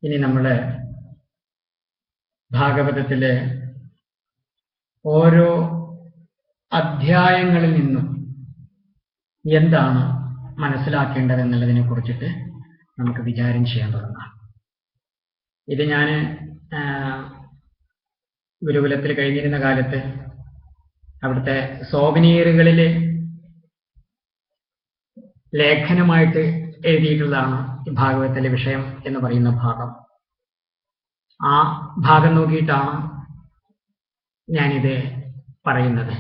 ഇനി നമ്മൾ ഭാഗവതത്തിലെ ഓരോ അധ്യായങ്ങളിൽ നിന്നും എന്താണ് മനസ്സിലാക്കേണ്ടതെന്നുള്ളതിനെ കുറിച്ചിട്ട് നമുക്ക് വിചാരം ചെയ്യാൻ തുടങ്ങാം. ഇത് ഞാൻ ഗുരുകുലത്തിൽ കഴിഞ്ഞിരുന്ന കാലത്ത് അവിടുത്തെ സോവനീറുകളിൽ ലേഖനമായിട്ട് എഴുതിയിട്ടുള്ളതാണ് ഈ ഭാഗവതത്തിലെ വിഷയം എന്ന് പറയുന്ന ഭാഗം. ആ ഭാഗം നോക്കിയിട്ടാണ് ഞാനിത് പറയുന്നത്.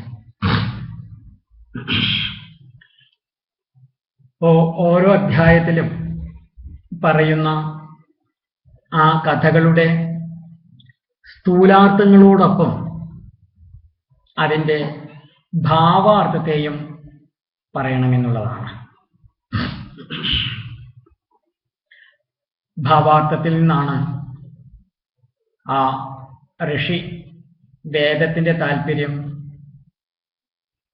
ഓരോ അധ്യായത്തിലും പറയുന്ന ആ കഥകളുടെ സ്ഥൂലാർത്ഥങ്ങളോടൊപ്പം അതിൻ്റെ ഭാവാർത്ഥത്തെയും പറയണമെന്നുള്ളതാണ്. ഭാവാർത്ഥത്തിൽ നിന്നാണ് ആ ഋഷി വേദത്തിന്റെ താല്പര്യം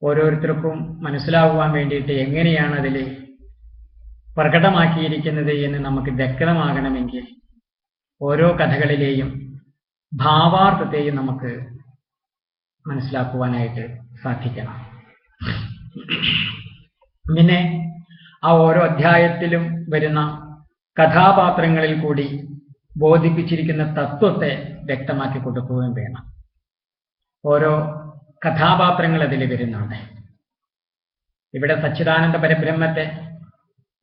ഓരോരുത്തർക്കും മനസ്സിലാകുവാൻ വേണ്ടിയിട്ട് എങ്ങനെയാണ് അതിൽ പ്രകടമാക്കിയിരിക്കുന്നത് എന്ന് നമുക്ക് വ്യക്തമാകണമെങ്കിൽ ഓരോ കഥകളിലെയും ഭാവാർത്ഥത്തെയും നമുക്ക് മനസ്സിലാക്കുവാനായിട്ട് സാധിക്കണം. പിന്നെ ആ ഓരോ അധ്യായത്തിലും വരുന്ന കഥാപാത്രങ്ങളിൽ കൂടി ബോധിപ്പിച്ചിരിക്കുന്ന തത്വത്തെ വ്യക്തമാക്കി കൊടുക്കുകയും വേണം. ഓരോ കഥാപാത്രങ്ങൾ അതിൽ വരുന്നുണ്ട്. ഇവിടെ സച്ചിദാനന്ദ പരബ്രഹ്മത്തെ,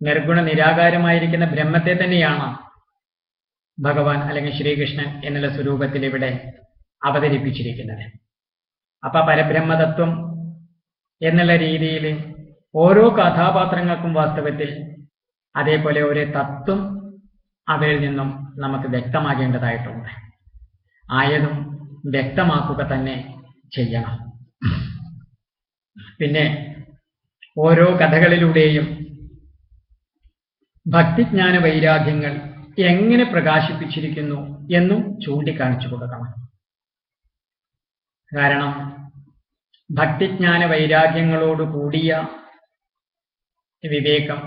നിർഗുണ നിരാകാരമായിരിക്കുന്ന ബ്രഹ്മത്തെ തന്നെയാണ് ഭഗവാൻ അല്ലെങ്കിൽ ശ്രീകൃഷ്ണൻ എന്നുള്ള സ്വരൂപത്തിൽ ഇവിടെ അവതരിപ്പിച്ചിരിക്കുന്നത്. അപ്പൊ പരബ്രഹ്മതത്വം എന്നുള്ള രീതിയിൽ ഓരോ കഥാപാത്രങ്ങൾക്കും വാസ്തവത്തിൽ അതേപോലെ ഒരു തത്വം അവരിൽ നിന്നും നമുക്ക് വ്യക്തമാകേണ്ടതായിട്ടുണ്ട്. ആയതും വ്യക്തമാക്കുക തന്നെ ചെയ്യണം. പിന്നെ ഓരോ കഥകളിലൂടെയും ഭക്തിജ്ഞാന വൈരാഗ്യങ്ങൾ എങ്ങനെ പ്രകാശിപ്പിച്ചിരിക്കുന്നു എന്നും ചൂണ്ടിക്കാണിച്ചു കൊടുക്കണം. കാരണം ഭക്തിജ്ഞാന വൈരാഗ്യങ്ങളോട് കൂടിയ വിവേകം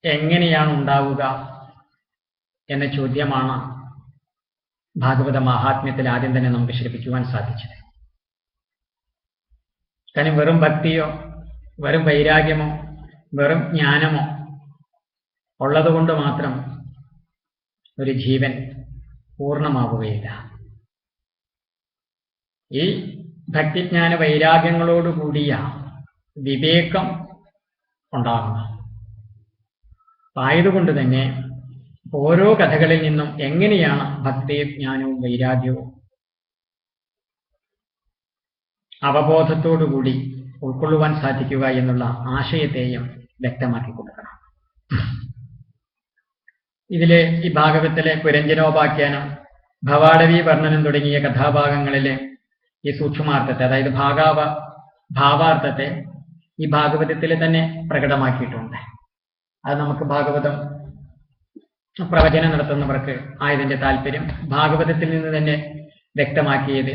എങ്ങനെയാണ് ഉണ്ടാവുക എന്ന ചോദ്യമാണ് ഭാഗവത മഹാത്മ്യത്തിൽ ആദ്യം തന്നെ നമുക്ക് ശ്രമിക്കുവാൻ സാധിച്ചത്. കാരണം വെറും ഭക്തിയോ വെറും വൈരാഗ്യമോ വെറും ജ്ഞാനമോ ഉള്ളതുകൊണ്ട് മാത്രം ഒരു ജീവൻ പൂർണ്ണമാവുകയില്ല. ഈ ഭക്തിജ്ഞാന വൈരാഗ്യങ്ങളോടുകൂടിയ വിവേകം ഉണ്ടാകണം. ആയതുകൊണ്ട് തന്നെ ഓരോ കഥകളിൽ നിന്നും എങ്ങനെയാണ് ഭക്തിയും ജ്ഞാനവും വൈരാഗ്യവും അവബോധത്തോടുകൂടി ഉൾക്കൊള്ളുവാൻ സാധിക്കുക എന്നുള്ള ആശയത്തെയും വ്യക്തമാക്കി കൊടുക്കണം. ഇതിലെ ഈ ഭാഗവത്തിലെ പുരഞ്ജനോപാഖ്യാനം, ഭവാടവി വർണ്ണനം തുടങ്ങിയ കഥാഭാഗങ്ങളിലെ ഈ സൂക്ഷ്മാർത്ഥത്തെ, അതായത് ഭാവാർത്ഥത്തെ ഈ ഭാഗവതത്തിൽ തന്നെ പ്രകടമാക്കിയിട്ടുണ്ട്. അത് നമുക്ക് ഭാഗവതം പ്രവചനം നടത്തുന്നവർക്ക് ആയതിന്റെ താല്പര്യം ഭാഗവതത്തിൽ നിന്ന് തന്നെ വ്യക്തമാക്കിയത്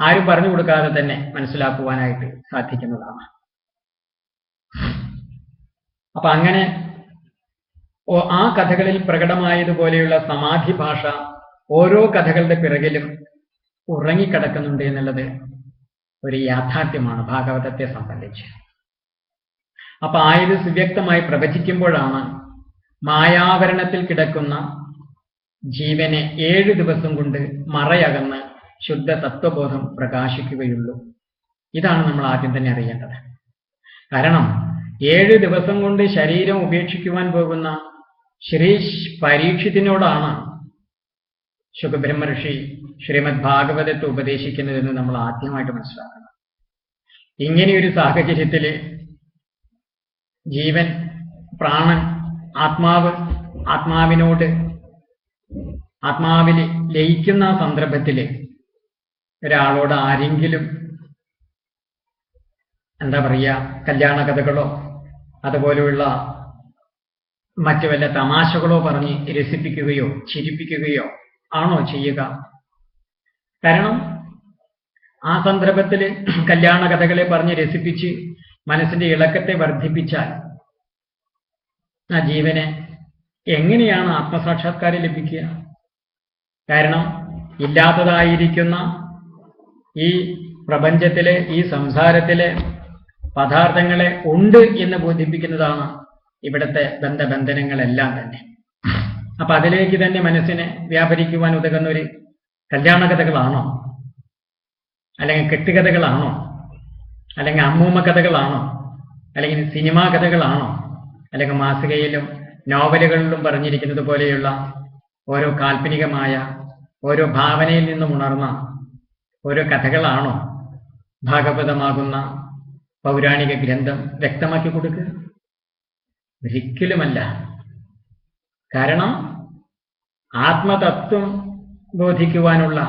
ആരും പറഞ്ഞു കൊടുക്കാതെ തന്നെ മനസ്സിലാക്കുവാനായിട്ട് സാധിക്കുന്നതാണ്. അപ്പൊ അങ്ങനെ ആ കഥകളിൽ പ്രകടമായതുപോലെയുള്ള സമാധി ഭാഷ ഓരോ കഥകളുടെ പിറകിലും ഉറങ്ങിക്കിടക്കുന്നുണ്ട് എന്നുള്ളത് ഒരു യാഥാർത്ഥ്യമാണ് ഭാഗവതത്തെ സംബന്ധിച്ച്. അപ്പൊ ആയത് സുവ്യക്തമായി പ്രവചിക്കുമ്പോഴാണ് മായാവരണത്തിൽ കിടക്കുന്ന ജീവനെ 7 ദിവസം കൊണ്ട് മറയകന്ന് ശുദ്ധ തത്വബോധം പ്രകാശിക്കുകയുള്ളൂ. ഇതാണ് നമ്മൾ ആദ്യം തന്നെ അറിയേണ്ടത്. കാരണം 7 ദിവസം കൊണ്ട് ശരീരം ഉപേക്ഷിക്കുവാൻ പോകുന്ന ശ്രീ പരീക്ഷിത്തിനോടാണ് ശുഖബ്രഹ്മർഷി ശ്രീമദ് ഭാഗവതത്തെ ഉപദേശിക്കുന്നതെന്ന് നമ്മൾ ആദ്യമായിട്ട് മനസ്സിലാക്കണം. ഇങ്ങനെയൊരു സാഹചര്യത്തിൽ ജീവൻ, പ്രാണൻ, ആത്മാവിനോട് ആത്മാവിൽ ലയിക്കുന്ന സന്ദർഭത്തിൽ ഒരാളോട് ആരെങ്കിലും എന്താ പറയുക, കല്യാണ കഥകളോ അതുപോലെയുള്ള മറ്റു വല്ല തമാശകളോ പറഞ്ഞ് രസിപ്പിക്കുകയോ ചിരിപ്പിക്കുകയോ ആണോ ചെയ്യുക? കാരണം ആ സന്ദർഭത്തിൽ കല്യാണ കഥകളെ പറഞ്ഞ് രസിപ്പിച്ച് മനസ്സിന്റെ ഇളക്കത്തെ വർദ്ധിപ്പിച്ചാൽ ആ ജീവനെ എങ്ങനെയാണ് ആത്മസാക്ഷാത്കാരം ലഭിക്കുക? കാരണം ഇല്ലാത്തതായിരിക്കുന്ന ഈ പ്രപഞ്ചത്തിലെ, ഈ സംസാരത്തിലെ പദാർത്ഥങ്ങളെ ഉണ്ട് എന്ന് ബോധിപ്പിക്കുന്നതാണ് ഇവിടുത്തെ ബന്ധനങ്ങളെല്ലാം തന്നെ. അപ്പൊ അതിലേക്ക് തന്നെ മനസ്സിനെ വ്യാപരിക്കുവാൻ ഉതകുന്ന ഒരു കല്യാണ കഥകളാണോ, അല്ലെങ്കിൽ കെട്ടുകഥകളാണോ, അല്ലെങ്കിൽ അമ്മൂമ്മ കഥകളാണോ, അല്ലെങ്കിൽ സിനിമാ കഥകളാണോ, അല്ലെങ്കിൽ മാസികയിലും നോവലുകളിലും പറഞ്ഞിരിക്കുന്നത് പോലെയുള്ള ഓരോ കാൽപ്പനികമായ ഓരോ ഭാവനയിൽ നിന്നും ഉണർന്ന ഓരോ കഥകളാണോ ഭാഗവതമാകുന്ന പൗരാണിക ഗ്രന്ഥം വ്യക്തമാക്കി കൊടുക്കുക? ഒരിക്കലുമല്ല. കാരണം ആത്മതത്വം ബോധിക്കുവാനുള്ള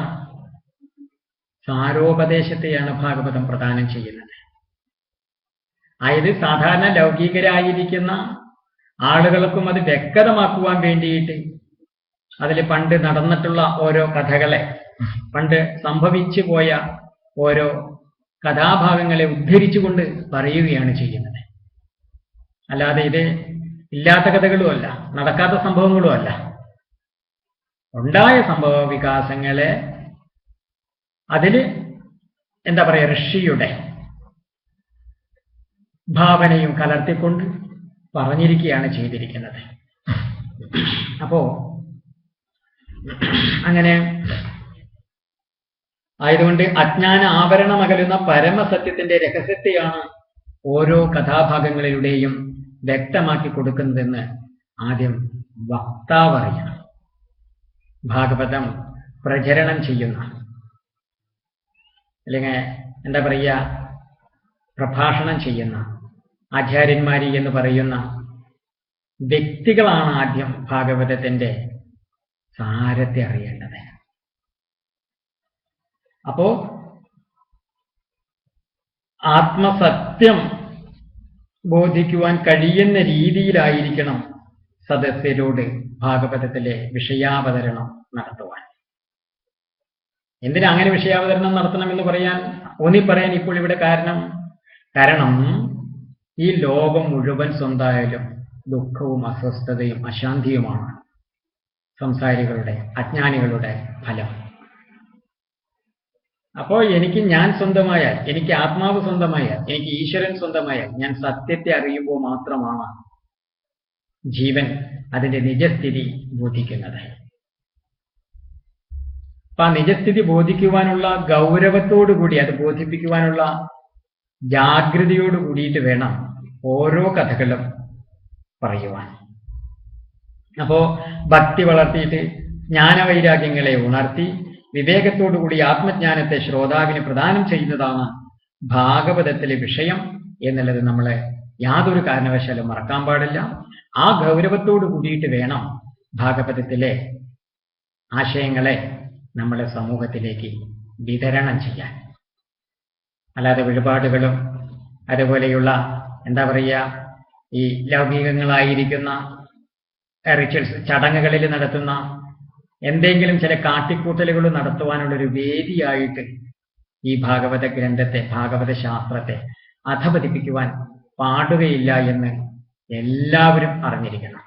സാരോപദേശത്തെയാണ് ഭാഗവതം പ്രദാനം ചെയ്യുന്നത്. അതായത് സാധാരണ ലൗകികരായിരിക്കുന്ന ആളുകൾക്കും അത് വ്യക്തമാക്കുവാൻ വേണ്ടിയിട്ട് അതിൽ പണ്ട് നടന്നിട്ടുള്ള ഓരോ കഥകളെ, പണ്ട് സംഭവിച്ചു പോയ ഓരോ കഥാഭാഗങ്ങളെ ഉദ്ധരിച്ചുകൊണ്ട് പറയുകയാണ് ചെയ്യുന്നത്. അല്ലാതെ ഇത് ഇല്ലാത്ത കഥകളുമല്ല, നടക്കാത്ത സംഭവങ്ങളുമല്ല. ഉണ്ടായ സംഭവ വികാസങ്ങളെ അതിൽ എന്താ പറയുക, ഋഷിയുടെ ഭാവനയും കലർത്തിക്കൊണ്ട് പറഞ്ഞിരിക്കുകയാണ് ചെയ്തിരിക്കുന്നത്. അപ്പോ അങ്ങനെ ആയതുകൊണ്ട് അജ്ഞാന ആവരണമകലുന്ന പരമസത്യത്തിന്റെ രഹസ്യത്തെയാണ് ഓരോ കഥാഭാഗങ്ങളിലൂടെയും വ്യക്തമാക്കി കൊടുക്കുന്നതെന്ന് ആദ്യം വക്താവ് അറിയണം. ഭാഗവതം പ്രചരണം ചെയ്യുന്ന, അല്ലെങ്കിൽ എന്താ പറയുക, പ്രഭാഷണം ചെയ്യുന്ന ആചാര്യന്മാരി എന്ന് പറയുന്ന വ്യക്തികളാണ് ആദ്യം ഭാഗവതത്തിന്റെ സാരത്തെ അറിയേണ്ടത്. അപ്പോ ആത്മസത്യം ബോധിക്കുവാൻ കഴിയുന്ന രീതിയിലായിരിക്കണം സദസ്യരോട് ഭാഗവതത്തിലെ വിഷയാവതരണം നടത്തുവാൻ. എന്തിനാ അങ്ങനെ വിഷയാവതരണം നടത്തണമെന്ന് പറയാൻ ഇപ്പോൾ ഇവിടെ കാരണം ഈ ലോകം മുഴുവൻ സ്വന്തമായാലും ദുഃഖവും അസ്വസ്ഥതയും അശാന്തിയുമാണ് സംസാരികളുടെ, അജ്ഞാനികളുടെ ഫലം. അപ്പോൾ എനിക്ക് ഞാൻ സ്വന്തമായാൽ, എനിക്ക് ആത്മാവ് സ്വന്തമായാൽ, എനിക്ക് ഈശ്വരൻ സ്വന്തമായാൽ, ഞാൻ സത്യത്തെ അറിയുമ്പോൾ മാത്രമാണ് ജീവൻ അതിന്റെ നിജസ്ഥിതി ബോധിക്കുന്നത്. അപ്പൊ ആ നിജസ്ഥിതി ബോധിക്കുവാനുള്ള ഗൗരവത്തോടുകൂടി, അത് ബോധിപ്പിക്കുവാനുള്ള ജാഗ്രതയോട് കൂടിയിട്ട് വേണം ഓരോ കഥകളും പറയുവാൻ. അപ്പോ ഭക്തി വളർത്തിയിട്ട് ജ്ഞാനവൈരാഗ്യങ്ങളെ ഉണർത്തി വിവേകത്തോടുകൂടി ആത്മജ്ഞാനത്തെ ശ്രോതാവിന് പ്രദാനം ചെയ്യുന്നതാണ് ഭാഗവതത്തിലെ വിഷയം എന്നുള്ളത് നമ്മൾ യാതൊരു കാരണവശാലും മറക്കാൻ പാടില്ല. ആ ഗൗരവത്തോടു കൂടിയിട്ട് വേണം ഭാഗവതത്തിലെ ആശയങ്ങളെ നമ്മുടെ സമൂഹത്തിലേക്ക് വിതരണം ചെയ്യാൻ. അല്ലാതെ വഴിപാടുകളും അതുപോലെയുള്ള എന്താ പറയുക, ഈ ലൗകികങ്ങളായിരിക്കുന്ന റിച്വൽസ്, ചടങ്ങുകളിൽ നടത്തുന്ന എന്തെങ്കിലും ചില കാട്ടിക്കൂട്ടലുകൾ നടത്തുവാനുള്ളൊരു വേദിയായിട്ട് ഈ ഭാഗവത ഗ്രന്ഥത്തെ, ഭാഗവത ശാസ്ത്രത്തെ അധപതിപ്പിക്കുവാൻ പാടുകയില്ല എന്ന് എല്ലാവരും അറിഞ്ഞിരിക്കണം.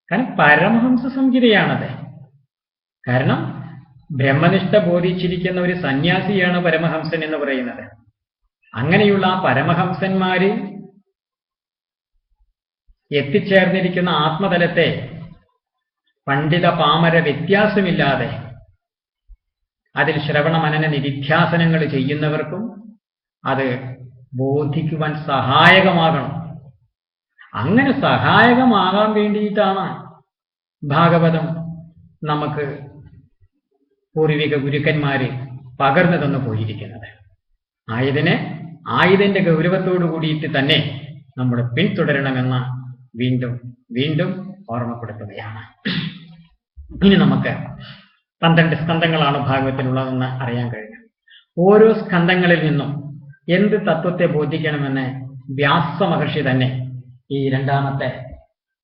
കാരണം പരമഹംസ സംഹിതയാണത്. കാരണം ബ്രഹ്മനിഷ്ഠ ബോധിച്ചിരിക്കുന്ന ഒരു സന്യാസിയാണ് പരമഹംസൻ എന്ന് പറയുന്നത്. അങ്ങനെയുള്ള പരമഹംസന്മാര് എത്തിച്ചേർന്നിരിക്കുന്ന ആത്മതലത്തെ പണ്ഡിത പാമര വ്യത്യാസമില്ലാതെ അതിൽ ശ്രവണ മനന നിധിധ്യാസനങ്ങൾ ചെയ്യുന്നവർക്കും അത് ബോധിക്കുവാൻ സഹായകമാകണം. അങ്ങനെ സഹായകമാകാൻ വേണ്ടിയിട്ടാണ് ഭാഗവതം നമുക്ക് പൂർവിക ഗുരുക്കന്മാര് പകർന്നു തന്നു പോയിരിക്കുന്നത്. ആയതിന്റെ ഗൗരവത്തോടു കൂടിയിട്ട് തന്നെ നമ്മൾ പിന്തുടരണമെന്ന് വീണ്ടും വീണ്ടും ഓർമ്മപ്പെടുത്തുകയാണ്. ഇനി നമുക്ക് 12 സ്കന്ധങ്ങളാണ് ഭാഗവതത്തിലുള്ളതെന്ന് അറിയാൻ കഴിഞ്ഞു. ഓരോ സ്കന്ധങ്ങളിൽ നിന്നും എന്ത് തത്വത്തെ ബോധിക്കണമെന്ന് വ്യാസ മഹർഷി തന്നെ ഈ 2ാമത്തെ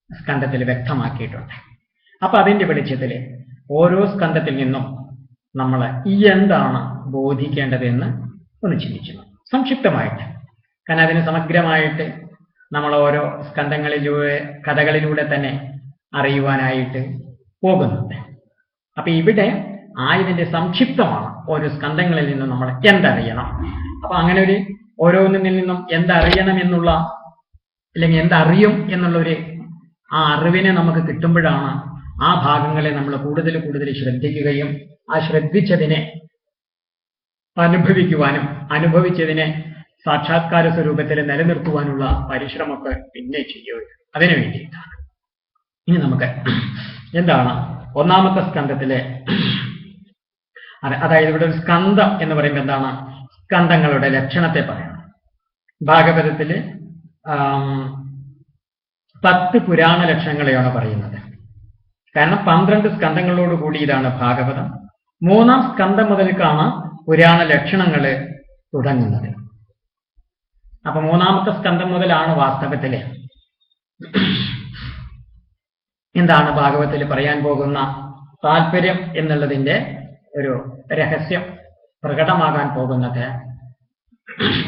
സ്കന്ധത്തിൽ വ്യക്തമാക്കിയിട്ടുണ്ട്. അപ്പൊ അതിന്റെ വെളിച്ചത്തിൽ ഓരോ സ്കന്ധത്തിൽ നിന്നും നമ്മൾ എന്താണ് ബോധിക്കേണ്ടതെന്ന് ഒന്ന് ചിന്തിച്ചു സംക്ഷിപ്തമായിട്ട്. കാരണം അതിന് സമഗ്രമായിട്ട് നമ്മൾ ഓരോ സ്കന്ധങ്ങളിലൂടെ, കഥകളിലൂടെ തന്നെ അറിയുവാനായിട്ട് പോകുന്നത്. അപ്പൊ ഇവിടെ ആയതിന്റെ സംക്ഷിപ്തമാണ് ഓരോ സ്കന്ധങ്ങളിൽ നിന്നും നമ്മൾ എന്തറിയണം. അപ്പൊ അങ്ങനെ ഒരു ഓരോന്നിൽ നിന്നും എന്തറിയണം എന്നുള്ള, അല്ലെങ്കിൽ എന്തറിയും എന്നുള്ളൊരു ആ അറിവിനെ നമുക്ക് കിട്ടുമ്പോഴാണ് ആ ഭാഗങ്ങളെ നമ്മൾ കൂടുതൽ കൂടുതൽ ശ്രദ്ധിക്കുകയും ആ ശ്രദ്ധിച്ചതിനെ അനുഭവിക്കുവാനും അനുഭവിച്ചതിനെ സാക്ഷാത്കാര സ്വരൂപത്തിൽ നിലനിർത്തുവാനുള്ള പരിശ്രമമൊക്കെ പിന്നെ ചെയ്യുക. അതിനു വേണ്ടിയിട്ടാണ്. ഇനി നമുക്ക് എന്താണ് ഒന്നാമത്തെ സ്കന്ധത്തിലെ, അതായത് ഇവിടെ ഒരു സ്കന്ധം എന്ന് പറയുമ്പോൾ എന്താണ്? സ്കന്ധങ്ങളുടെ ലക്ഷണത്തെ പറയണം. ഭാഗവതത്തില് 10 പുരാണ ലക്ഷണങ്ങളെയാണ് പറയുന്നത്. കാരണം 12 സ്കന്ധങ്ങളോട് കൂടിയതാണ് ഭാഗവതം. 3-ാം സ്കന്ധം മുതൽക്കാണ് പുരാണ ലക്ഷണങ്ങള് തുടങ്ങുന്നത്. അപ്പൊ 3-ാമത്തെ സ്കന്ധം മുതലാണ് വാസ്തവത്തില് എന്താണ് ഭാഗവതത്തിൽ പറയാൻ പോകുന്ന താല്പര്യം എന്നുള്ളതിന്റെ ഒരു രഹസ്യം പ്രകടമാകാൻ പോകുന്നത്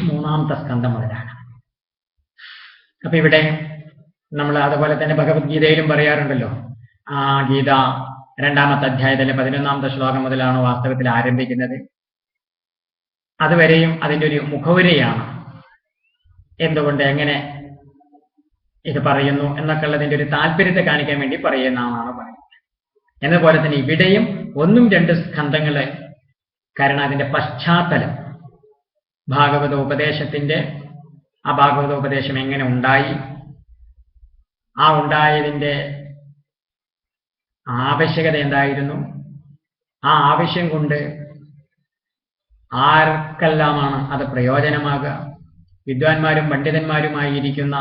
3-ാമത്തെ സ്കന്ധം മുതലാണ്. അപ്പൊ ഇവിടെ നമ്മൾ അതുപോലെ തന്നെ ഭഗവത്ഗീതയിലും പറയാറുണ്ടല്ലോ, ആ ഗീത 2-ാമത്തെ അധ്യായത്തിലെ 11-ാമത്തെ ശ്ലോകം മുതലാണ് വാസ്തവത്തിൽ ആരംഭിക്കുന്നത്. അതുവരെയും അതിൻ്റെ ഒരു മുഖവുരയാണ്. എന്തുകൊണ്ട് എങ്ങനെ ഇത് പറയുന്നു എന്നൊക്കെ ഉള്ളതിന്റെ ഒരു താല്പര്യത്തെ കാണിക്കാൻ വേണ്ടി പറയുന്നതാണ് പറയുന്നത്. എന്നപോലെ തന്നെ ഇവിടെയും 1-2 സ്കന്ധങ്ങള്, കാരണം അതിന്റെ പശ്ചാത്തലം, ഭാഗവതോപദേശത്തിന്റെ ആ ഭാഗവതോപദേശം എങ്ങനെ ഉണ്ടായി, ആ ഉണ്ടായതിന്റെ ആവശ്യകത എന്തായിരുന്നു, ആ ആവശ്യം കൊണ്ട് ആർക്കെല്ലാമാണ് അത് പ്രയോജനമാകുക, വിദ്വാൻമാരും പണ്ഡിതന്മാരുമായിരിക്കുന്ന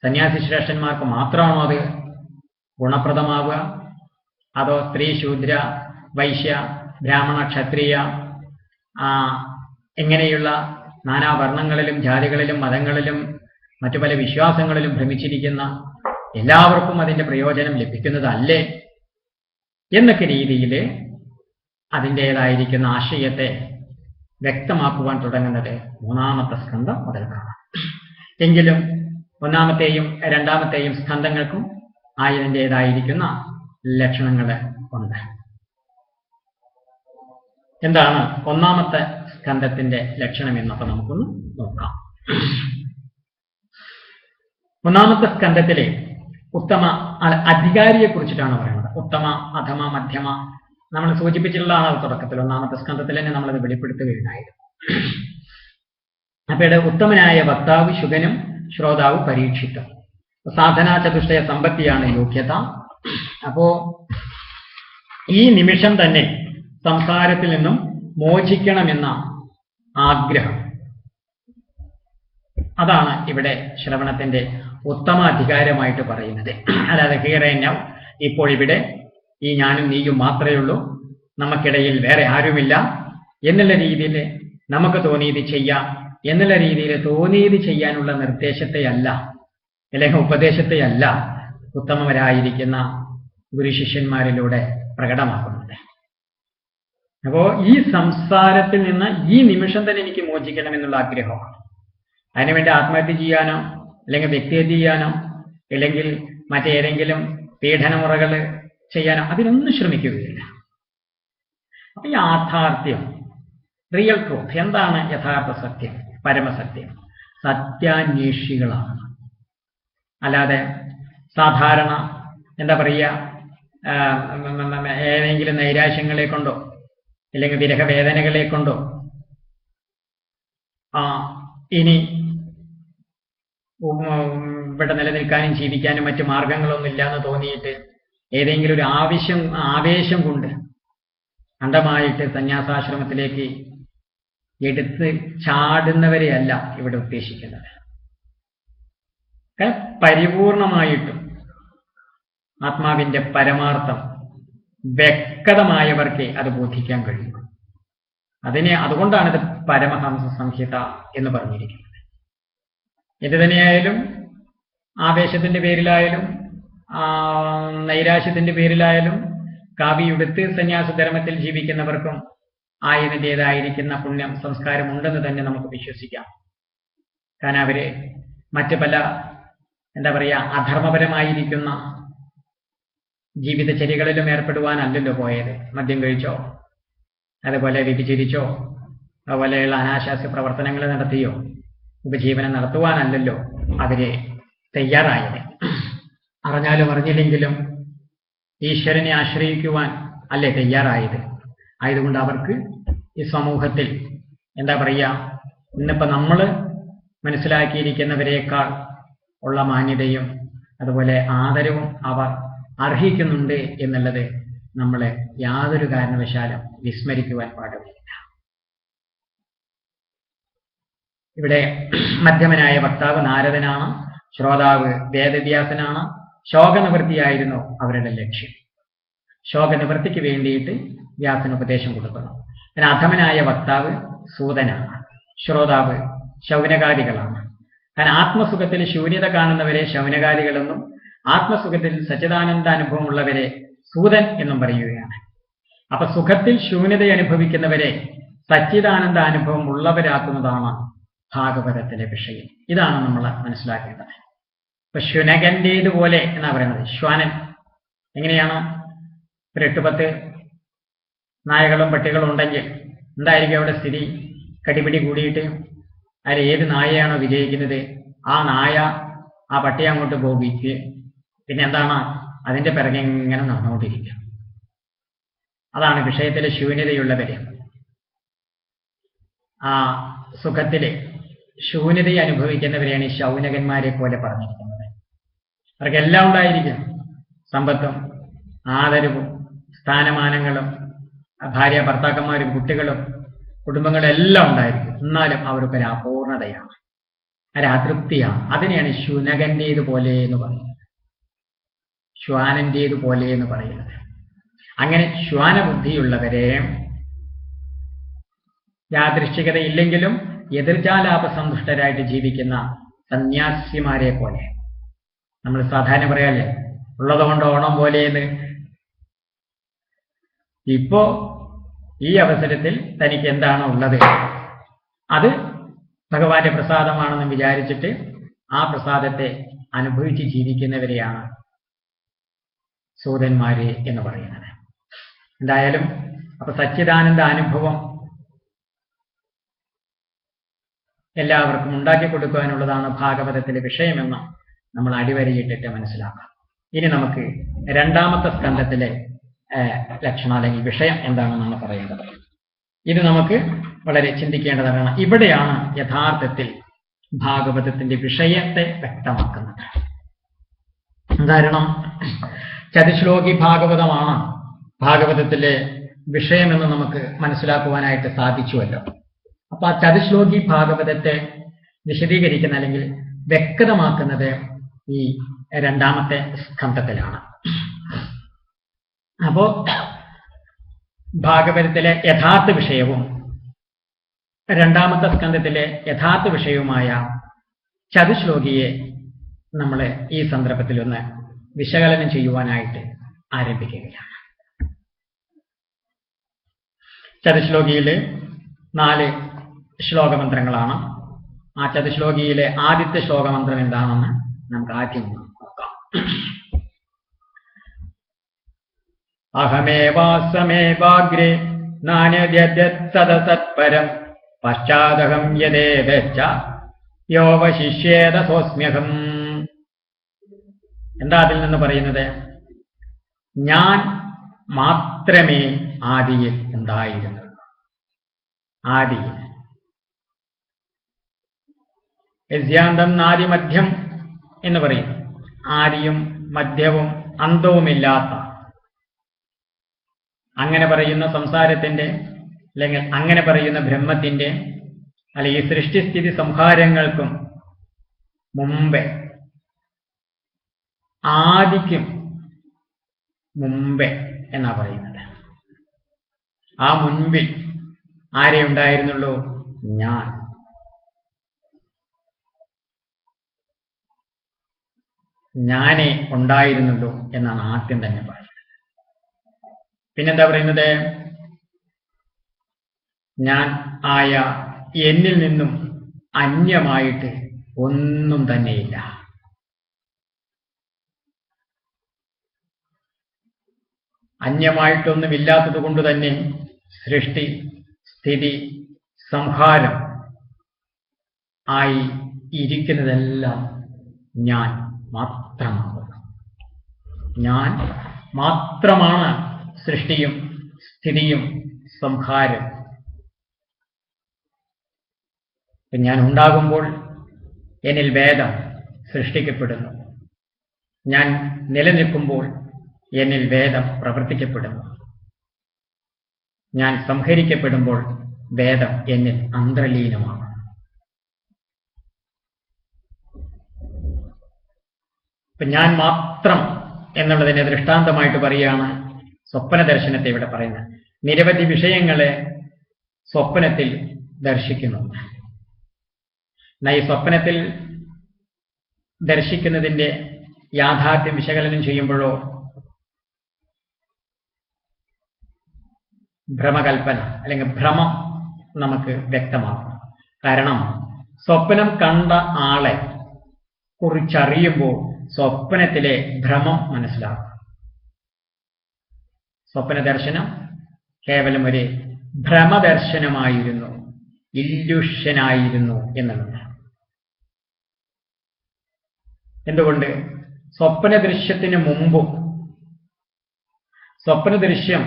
സന്യാസി ശ്രേഷ്ഠന്മാർക്ക് മാത്രമാണോ അത് ഗുണപ്രദമാവുക, അതോ സ്ത്രീ, ശൂദ്ര, വൈശ്യ, ബ്രാഹ്മണ, ക്ഷത്രിയ എങ്ങനെയുള്ള നാനാവർണ്ണങ്ങളിലും ജാതികളിലും മതങ്ങളിലും മറ്റു പല വിശ്വാസങ്ങളിലും ഭ്രമിച്ചിരിക്കുന്ന എല്ലാവർക്കും അതിന്റെ പ്രയോജനം ലഭിക്കുന്നതല്ലേ എന്നൊക്കെ രീതിയിൽ അതിൻ്റെതായിരിക്കുന്ന ആശയത്തെ വ്യക്തമാക്കുവാൻ തുടങ്ങുന്നത് 3-ാമത്തെ സ്കന്ധം മുതൽക്കാണ്. എങ്കിലും 1-ാമത്തെയും 2-ാമത്തെയും സ്കന്ധങ്ങൾക്കും ആയതിൻ്റെതായിരിക്കുന്ന ലക്ഷണങ്ങൾ ഉണ്ട്. എന്താണ് 1-ാമത്തെ സ്കന്ധത്തിന്റെ ലക്ഷണം എന്നൊക്കെ നമുക്കൊന്ന് നോക്കാം. 1-ാമത്തെ സ്കന്ധത്തിലെ ഉത്തമ അധികാരിയെ കുറിച്ചിട്ടാണ് പറയുന്നത്. ഉത്തമ, അധമ, മധ്യമ നമ്മൾ സൂചിപ്പിച്ചിട്ടുള്ളതാണ് തുടക്കത്തിൽ. 1-ാമത്തെ സ്കന്ധത്തിൽ തന്നെ നമ്മളത് വെളിപ്പെടുത്തുകയുണ്ടായിരുന്നു. അപ്പൊ ഇവിടെ ഉത്തമനായ വക്താവ് ശുഗനും ശ്രോതാവ് പരീക്ഷിതം. സാധനാ ചതുഷ്ടയ സമ്പത്തിയാണ് യോഗ്യത. അപ്പോ ഈ നിമിഷം തന്നെ സംസാരത്തിൽ നിന്നും മോചിക്കണമെന്ന ആഗ്രഹം, അതാണ് ഇവിടെ ശ്രവണത്തിന്റെ ഉത്തമ അധികാരമായിട്ട് പറയുന്നത്. അല്ലാതെ കീറേഞ്ഞ ഇപ്പോൾ ഇവിടെ ഈ ഞാനും നീയും മാത്രമേ ഉള്ളൂ, നമുക്കിടയിൽ വേറെ ആരുമില്ല എന്നുള്ള രീതിയിൽ നമുക്ക് തോന്നിയത് ചെയ്യാം എന്നുള്ള രീതിയിൽ തോന്നിയത് ചെയ്യാനുള്ള നിർദ്ദേശത്തെയല്ല, അല്ലെങ്കിൽ ഉപദേശത്തെയല്ല ഉത്തമവരായിരിക്കുന്ന ഗുരുശിഷ്യന്മാരിലൂടെ പ്രകടമാക്കുന്നുണ്ട്. അപ്പോ ഈ സംസാരത്തിൽ നിന്ന് ഈ നിമിഷം തന്നെ എനിക്ക് മോചിക്കണം എന്നുള്ള ആഗ്രഹമാണ്. അതിനുവേണ്ടി ആത്മഹത്യ ചെയ്യാനോ അല്ലെങ്കിൽ വ്യക്തിഹത്യ ചെയ്യാനോ അല്ലെങ്കിൽ മറ്റേതെങ്കിലും പീഡനമുറകൾ ചെയ്യാനോ അതിനൊന്നും ശ്രമിക്കുകയില്ല. അപ്പൊ യാഥാർത്ഥ്യം, റിയൽ ട്രൂത്ത്, എന്താണ് യഥാർത്ഥ സത്യം, പരമസത്യം? സത്യാന്വേഷികളാണ്. അല്ലാതെ സാധാരണ എന്താ പറയുക, ഏതെങ്കിലും നൈരാശ്യങ്ങളെ കൊണ്ടോ അല്ലെങ്കിൽ വിരഹവേദനകളെ കൊണ്ടോ ഇനി ഇവിടെ നിലനിൽക്കാനും ജീവിക്കാനും മറ്റു മാർഗങ്ങളൊന്നും ഇല്ലാന്ന് തോന്നിയിട്ട് ഏതെങ്കിലും ഒരു ആവേശം കൊണ്ട് അന്ധമായിട്ട് സന്യാസാശ്രമത്തിലേക്ക് എടുത്ത് ചാടുന്നവരെയല്ല ഇവിടെ ഉദ്ദേശിക്കുന്നത്. പരിപൂർണമായിട്ടും ആത്മാവിന്റെ പരമാർത്ഥം വ്യക്തമായവർക്ക് അത് ബോധിക്കാൻ കഴിയും. അതുകൊണ്ടാണ് ഇത് പരമഹംസ സംഹിത എന്ന് പറഞ്ഞിരിക്കുന്നത്. ഇത് തന്നെയായാലും ആവേശത്തിന്റെ പേരിലായാലും നൈരാശ്യത്തിന്റെ പേരിലായാലും കാവിയുടുത്ത് സന്യാസധർമ്മത്തിൽ ജീവിക്കുന്നവർക്കും ആയതിൻ്റെതായിരിക്കുന്ന പുണ്യം സംസ്കാരം ഉണ്ടെന്ന് തന്നെ നമുക്ക് വിശ്വസിക്കാം. കാരണം അവര് മറ്റ് പല എന്താ പറയുക അധർമ്മപരമായിരിക്കുന്ന ജീവിതചര്യകളിലും ഏർപ്പെടുവാനല്ലല്ലോ പോയത്. മദ്യം കഴിച്ചോ, അതുപോലെ വ്യഭിചരിച്ചോ, അതുപോലെയുള്ള അനാശാസ്യ പ്രവർത്തനങ്ങൾ നടത്തിയോ ഉപജീവനം നടത്തുവാനല്ലല്ലോ അവര് തയ്യാറായത്. അറിഞ്ഞാലും അറിഞ്ഞില്ലെങ്കിലും ഈശ്വരനെ ആശ്രയിക്കുവാൻ അല്ലേ തയ്യാറായത്. ആയതുകൊണ്ട് അവർക്ക് ഈ സമൂഹത്തിൽ എന്താ പറയുക, ഇന്നിപ്പോൾ നമ്മൾ മനസ്സിലാക്കിയിരിക്കുന്നവരേക്കാൾ ഉള്ള മാന്യതയും അതുപോലെ ആദരവും അവർ അർഹിക്കുന്നുണ്ട് എന്നുള്ളത് നമ്മളെ യാതൊരു കാരണവശാലും വിസ്മരിക്കുവാൻ പാടില്ല. ഇവിടെ മധ്യമനായ വക്താവ് നാരദനാണ്, ശ്രോതാവ് വേദവ്യാസനാണ്. ശോകനിവൃത്തിയായിരുന്നു അവരുടെ ലക്ഷ്യം. ശോകനിവൃത്തിക്ക് വേണ്ടിയിട്ട് വ്യാസന് ഉപദേശം കൊടുക്കണം. പിന്നെ അധമനായ വക്താവ് സൂതനാണ്, ശ്രോതാവ് ശൗനകാദികളാണ്. കാരണം ആത്മസുഖത്തിൽ ശൂന്യത കാണുന്നവരെ ശൗനകാദികളെന്നും ആത്മസുഖത്തിൽ സച്ചിദാനന്ദ അനുഭവമുള്ളവരെ സൂതൻ എന്നും പറയുകയാണ്. അപ്പൊ സുഖത്തിൽ ശൂന്യത അനുഭവിക്കുന്നവരെ സച്ചിദാനന്ദ അനുഭവം ഉള്ളവരാക്കുന്നതാണ് ഭാഗവതത്തിലെ വിഷയം. ഇതാണ് നമ്മൾ മനസ്സിലാക്കേണ്ടത്. ഇപ്പൊ ശുനകന്റേതുപോലെ എന്നാ പറയുന്നത്. ശ്വാനൻ എങ്ങനെയാണ്? ഒരു 8-10 നായകളും പട്ടികളും ഉണ്ടെങ്കിൽ എന്തായിരിക്കും അവിടെ സ്ഥിതി? കടിപിടി കൂടിയിട്ട് അതിൽ ഏത് നായയാണോ വിജയിക്കുന്നത് ആ നായ ആ പട്ടിയെ അങ്ങോട്ട് പോകിക്ക്, പിന്നെ എന്താണ് അതിന്റെ പിറകെ ഇങ്ങനെ നടന്നുകൊണ്ടിരിക്കുക. അതാണ് വിഷയത്തിലെ ശൂന്യതയുള്ളവര്. ആ സുഖത്തില് ശൂന്യതയെ അനുഭവിക്കുന്നവരെയാണ് ഈ ശൗനകന്മാരെ പോലെ പറഞ്ഞിരിക്കുന്നത്. അവർക്ക് എല്ലാം ഉണ്ടായിരിക്കും, സമ്പത്തും ആദരവും സ്ഥാനമാനങ്ങളും ഭാര്യ ഭർത്താക്കന്മാരും കുട്ടികളും കുടുംബങ്ങളും എല്ലാം ഉണ്ടായിരിക്കും. എന്നാലും അവർക്കൊരു അപൂർണതയാണ്, ഒരു അതൃപ്തിയാണ്. അതിനെയാണ് ശുനകന്റേതുപോലെ എന്ന് പറയുന്നത്, ശ്വാനന്റേതുപോലെ എന്ന് പറയുന്നത്. അങ്ങനെ ശ്വാനബുദ്ധിയുള്ളവരെ യാദൃശ്ചികതയില്ലെങ്കിലും എതിർജാലാപസന്തുഷ്ടരായിട്ട് ജീവിക്കുന്ന സന്യാസിമാരെ പോലെ. നമ്മൾ സാധാരണ പറയാല്ലേ, ഉള്ളതുകൊണ്ട് ഓണം പോലെയെന്ന്. ഇപ്പോ ഈ അവസരത്തിൽ തനിക്ക് എന്താണോ ഉള്ളത് അത് ഭഗവാന്റെ പ്രസാദമാണെന്ന് വിചാരിച്ചിട്ട് ആ പ്രസാദത്തെ അനുഭവിച്ച് ജീവിക്കുന്നവരെയാണ് സൂതന്മാര് എന്ന് പറയുന്നത്. എന്തായാലും അപ്പൊ സച്ചിദാനന്ദ അനുഭവം എല്ലാവർക്കും ഉണ്ടാക്കി കൊടുക്കുവാനുള്ളതാണ് ഭാഗവതത്തിലെ വിഷയമെന്ന് നമ്മൾ അടിവരയിട്ടിട്ട് മനസ്സിലാക്കാം. ഇനി നമുക്ക് രണ്ടാമത്തെ സ്കന്ധത്തിലെ ലക്ഷണം അല്ലെങ്കിൽ വിഷയം എന്താണെന്നാണ് പറയേണ്ടത്. ഇത് നമുക്ക് വളരെ ചിന്തിക്കേണ്ടതാണ്. ഇവിടെയാണ് യഥാർത്ഥത്തിൽ ഭാഗവതത്തിന്റെ വിഷയത്തെ വ്യക്തമാക്കുന്നത്. കാരണം ചതുശ്ലോകി ഭാഗവതമാണ് ഭാഗവതത്തിലെ വിഷയമെന്ന് നമുക്ക് മനസ്സിലാക്കുവാനായിട്ട് സാധിച്ചുവല്ലോ. അപ്പൊ ആ ചതുശ്ലോകി ഭാഗവതത്തെ വിശദീകരിക്കുന്ന അല്ലെങ്കിൽ വ്യക്തമാക്കുന്നത് ഈ രണ്ടാമത്തെ സ്കന്ധത്തിലാണ്. അപ്പോ ഭാഗവതത്തിലെ യഥാർത്ഥ വിഷയവും രണ്ടാമത്തെ സ്കന്ധത്തിലെ യഥാർത്ഥ വിഷയവുമായ ചതുശ്ലോകിയെ നമ്മൾ ഈ സന്ദർഭത്തിൽ ഒന്ന് വിശകലനം ചെയ്യുവാനായിട്ട് ആരംഭിക്കുകയാണ്. ചതുശ്ലോകിയിലെ 4 ശ്ലോകമന്ത്രങ്ങളാണ്. ആ ചതുശ്ലോകിയിലെ ആദ്യത്തെ ശ്ലോകമന്ത്രം എന്താണെന്ന് നമുക്ക് ആദ്യം നോക്കാം. അഹമേവാസമേവാഗ്രേ നാന്യദ്യത്സദസത്പരം പശ്ചാദഹം യദേവച്ച യോവശിഷ്യേത സോസ്മ്യഹം. എന്താ അതിൽ നിന്ന് പറയുന്നത്? ഞാൻ മാത്രമേ ആദിയിൽ ഉണ്ടായിരുന്നുള്ളൂ. ആദിയിൽ യസ്യാന്തം നാദിമധ്യം എന്ന് പറയും. ആദിയും മധ്യവും അന്തവുമില്ലാത്ത അങ്ങനെ പറയുന്ന സംസാരത്തിന്റെ അല്ലെങ്കിൽ അങ്ങനെ പറയുന്ന ബ്രഹ്മത്തിന്റെ അല്ലെങ്കിൽ സൃഷ്ടിസ്ഥിതി സംഹാരങ്ങൾക്കും മുമ്പേ, ആദിക്കും മുമ്പേ എന്നാ പറയുന്നത്. ആ മുൻപിൽ ആരെ ഉണ്ടായിരുന്നുള്ളൂ? ഞാനേ ഉണ്ടായിരുന്നുള്ളൂ എന്നാണ് ആദ്യം തന്നെ പറയുന്നത്. പിന്നെന്താ പറയുന്നത്? ഞാൻ ആയ എന്നിൽ നിന്നും അന്യമായിട്ട് ഒന്നും തന്നെയില്ല. അന്യമായിട്ടൊന്നുമില്ലാത്തത് കൊണ്ട് തന്നെ സൃഷ്ടി, സ്ഥിതി, സംഹാരം ആയി ഇരിക്കുന്നതെല്ലാം ഞാൻ മാത്രമാകുന്നു. ഞാൻ മാത്രമാണ് സൃഷ്ടിയും സ്ഥിതിയും സംഹാരം. ഞാൻ ഉണ്ടാകുമ്പോൾ എന്നിൽ വേദം സൃഷ്ടിക്കപ്പെടുന്നു. ഞാൻ നിലനിൽക്കുമ്പോൾ എന്നിൽ വേദം പ്രവർത്തിക്കപ്പെടുന്നു. ഞാൻ സംഹരിക്കപ്പെടുമ്പോൾ വേദം എന്നിൽ അന്തർലീനമാണ്. ഞാൻ മാത്രം എന്നുള്ളതിനെ ദൃഷ്ടാന്തമായിട്ട് പറയുകയാണ് സ്വപ്ന ദർശനത്തെ ഇവിടെ പറയുന്നത്. നിരവധി വിഷയങ്ങളെ സ്വപ്നത്തിൽ ദർശിക്കുന്നു. ഈ സ്വപ്നത്തിൽ ദർശിക്കുന്നതിന്റെ യാഥാർത്ഥ്യം വിശകലനം ചെയ്യുമ്പോഴോ ഭ്രമകൽപ്പന അല്ലെങ്കിൽ ഭ്രമം നമുക്ക് വ്യക്തമാകും. കാരണം സ്വപ്നം കണ്ട ആളെ കുറിച്ചറിയുമ്പോൾ സ്വപ്നത്തിലെ ഭ്രമം മനസ്സിലാകും. സ്വപ്ന ദർശനം കേവലം ഒരു ഭ്രമദർശനമായിരുന്നു, ഇല്യൂഷനായിരുന്നു എന്നുള്ളത്. എന്തുകൊണ്ട്? സ്വപ്ന ദൃശ്യത്തിന് മുമ്പും സ്വപ്ന ദൃശ്യം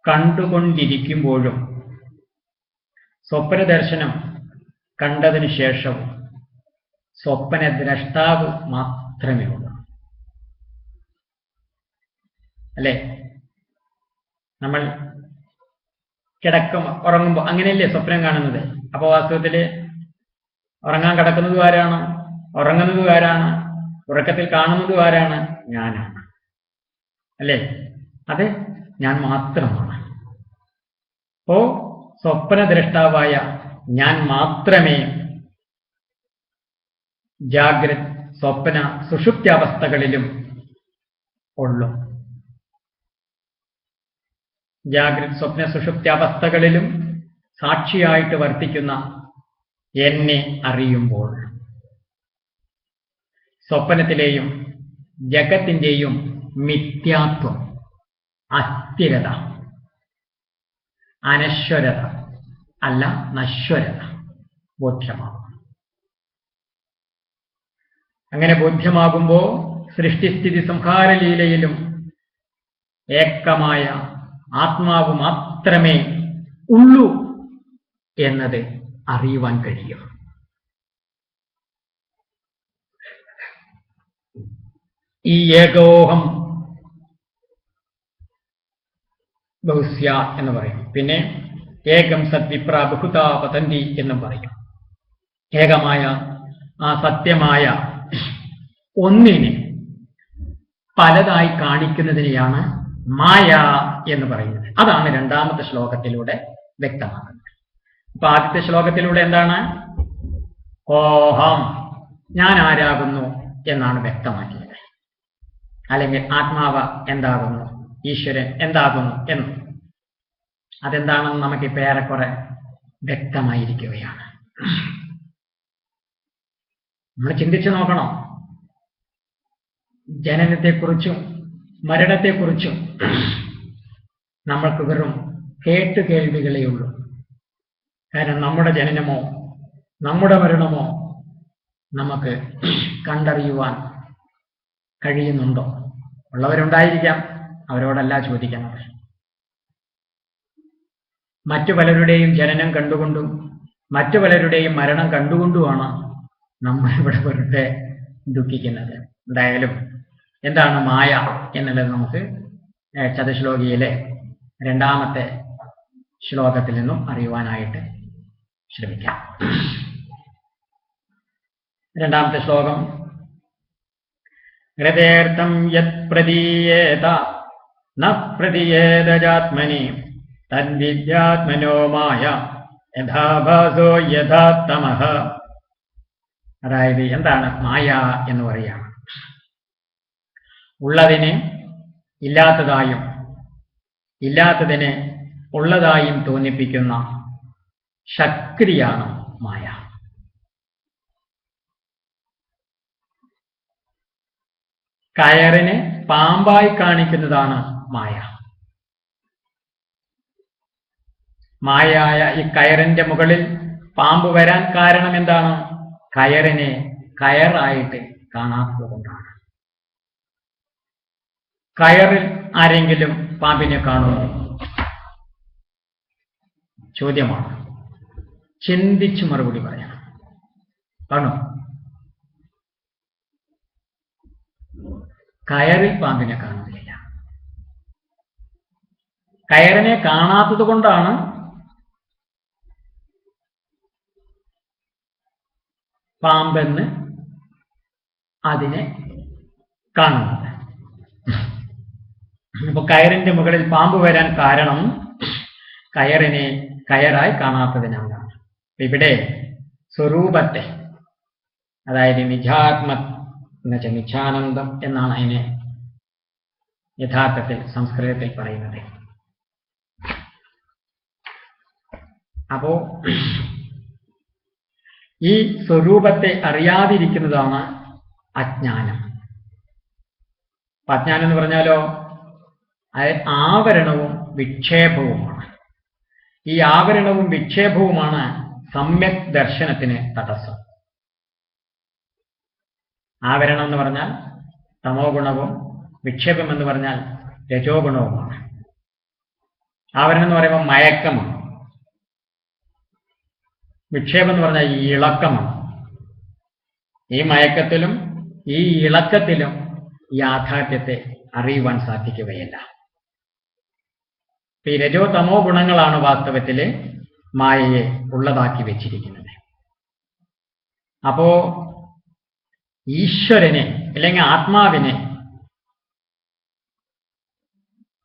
കണ്ടുകൊണ്ടിരിക്കുമ്പോഴും സ്വപ്ന ദർശനം കണ്ടതിന് ശേഷവും സ്വപ്ന ദ്രഷ്ടാവ് മാത്രമേ ഉള്ളൂ. അല്ലേ? നമ്മൾ ഉറങ്ങുമ്പോൾ അങ്ങനെയല്ലേ സ്വപ്നം കാണുന്നത്? അപ്പൊ വാസ്തവത്തില് ഉറങ്ങാൻ കിടക്കുന്നതും ആരാണ്? ഉറങ്ങുന്നതും ആരാണ്? ഉറക്കത്തിൽ കാണുന്നതും ആരാണ്? ഞാനാണ്. അല്ലേ? അതെ, ഞാൻ മാത്രമാണ്. അപ്പോ സ്വപ്നദ്രഷ്ടാവായ ഞാൻ മാത്രമേ ജാഗ്രത്, സ്വപ്ന, സുഷുപ്ത്യാവസ്ഥകളിലും ഉള്ളൂ. ജാഗ്രത്, സ്വപ്ന, സുഷുപ്ത്യാവസ്ഥകളിലും സാക്ഷിയായിട്ട് വർത്തിക്കുന്ന എന്നെ അറിയുമ്പോൾ സ്വപ്നത്തിലെയും ജഗത്തിന്റെയും മിഥ്യാത്വം, അസ്ഥിരത, അനശ്വരത അല്ല നശ്വരത ബോധ്യമാകും. അങ്ങനെ ബോധ്യമാകുമ്പോൾ സൃഷ്ടിസ്ഥിതി സംഹാരലീലയിലും ഏകമായ ആത്മാവ് മാത്രമേ ഉള്ളൂ എന്നത് അറിയുവാൻ കഴിയും. ഈ ഏകോഹം ബഹുസ്യ എന്ന് പറയും. പിന്നെ ഏകം സദ്വിപ്ര ബഹുതാ പതന്തി എന്നും പറയും. ഏകമായ ആ സത്യമായ ഒന്നിനെ പലതായി കാണിക്കുന്നതിനെയാണ് മായ എന്ന് പറയുന്നത്. അതാണ് രണ്ടാമത്തെ ശ്ലോകത്തിലൂടെ വ്യക്തമാക്കുന്നത്. അപ്പൊ ആദ്യത്തെ ശ്ലോകത്തിലൂടെ എന്താണ്? ഓഹം, ഞാൻ ആരാകുന്നു എന്നാണ് വ്യക്തമാക്കിയത്. അല്ലെങ്കിൽ ആത്മാവ് എന്താകുന്നു, ഈശ്വരൻ എന്താകുന്നു എന്ന്. അതെന്താണെന്ന് നമുക്കിപ്പോ ഏറെക്കുറെ വ്യക്തമായിരിക്കുകയാണ്. നമ്മൾ ചിന്തിച്ചു നോക്കണം. ജനനത്തെക്കുറിച്ചും മരണത്തെക്കുറിച്ചും നമ്മൾക്ക് വെറും കേട്ടുകേൾവികളേ ഉള്ളൂ. കാരണം നമ്മുടെ ജനനമോ നമ്മുടെ മരണമോ നമുക്ക് കണ്ടറിയുവാൻ കഴിയുന്നുണ്ടോ? ഉള്ളവരുണ്ടായിരിക്കാം, അവരോടല്ല ചോദിക്കുന്നത്. മറ്റു പലരുടെയും ജനനം കണ്ടുകൊണ്ടും മറ്റു പലരുടെയും മരണം കണ്ടുകൊണ്ടുമാണ് നമ്മൾ ഇവിടെ വെറുതെ ദുഃഖിക്കുന്നത്. എന്തായാലും എന്താണ് മായ എന്നുള്ളത് നമുക്ക് ചതുശ്ലോകിയിലെ രണ്ടാമത്തെ ശ്ലോകത്തിൽ നിന്നും അറിയുവാനായിട്ട് ശ്രമിക്കാം. രണ്ടാമത്തെ ശ്ലോകം: ഹൃദേർത്ഥം യത് പ്രതീയേത ന പ്രതീയേതജാത്മനി തദ്വിദ്യാത്മനോ മായ യഥാഭാസോ യഥാ തമഃ. അതായത് എന്താണ് മായ എന്ന് പറയുക? ഉള്ളതിനെ ഇല്ലാത്തതായും ഇല്ലാത്തതിനെ ഉള്ളതായും തോന്നിപ്പിക്കുന്ന ശക്തിയാണ് മായ. കയറിനെ പാമ്പായി കാണിക്കുന്നതാണ് മായ. മായയായ ഈ കയറിന്റെ മുകളിൽ പാമ്പ് വരാൻ കാരണം എന്താണ്? കയറിനെ കയറായിട്ട് കാണാത്തത് കൊണ്ടാണ്. കയറിൽ ആരെങ്കിലും പാമ്പിനെ കാണുമോ? ചോദ്യമാണ്. ചിന്തിച്ചു മറുപടി പറയണം. കാണോ? കയറിൽ പാമ്പിനെ കാണുന്നില്ല. കയറിനെ കാണാത്തത് കൊണ്ടാണ് പാമ്പെന്ന് അതിനെ കാണുന്നത്. അപ്പൊ കയറിന്റെ മുകളിൽ പാമ്പ് വരാൻ കാരണം കയറിനെ കയറായി കാണാത്തതിനാണ്. ഇവിടെ സ്വരൂപത്തെ, അതായത് നിജാത്മത് എന്നുവെച്ചാൽ നിജാനന്ദം എന്നാണ് അതിനെ യഥാർത്ഥത്തിൽ സംസ്കൃതത്തിൽ പറയുന്നത്. അപ്പോ ഈ സ്വരൂപത്തെ അറിയാതിരിക്കുന്നതാണ് അജ്ഞാനം. അജ്ഞാനം എന്ന് പറഞ്ഞാലോ അത് ആവരണവും വിക്ഷേപവുമാണ്. ഈ ആവരണവും വിക്ഷേപവുമാണ് സമ്യക് ദർശനത്തിന് തടസ്സം. ആവരണം എന്ന് പറഞ്ഞാൽ തമോ ഗുണവും വിക്ഷേപം എന്ന് പറഞ്ഞാൽ രജോ ഗുണവുമാണ്. ആവരണം എന്ന് പറയുമ്പോൾ മയക്കമാണ്. വിക്ഷേപം എന്ന് പറഞ്ഞാൽ ഈ ഇളക്കമാണ്. ഈ മയക്കത്തിലും ഈ ഇളക്കത്തിലും യാഥാർത്ഥ്യത്തെ അറിയുവാൻ സാധിക്കുകയില്ല. ഈ രജോ തമോ ഗുണങ്ങളാണ് വാസ്തവത്തില് മായയെ ഉള്ളതാക്കി വെച്ചിരിക്കുന്നത്. അപ്പോ ഈശ്വരനെ അല്ലെങ്കിൽ ആത്മാവിനെ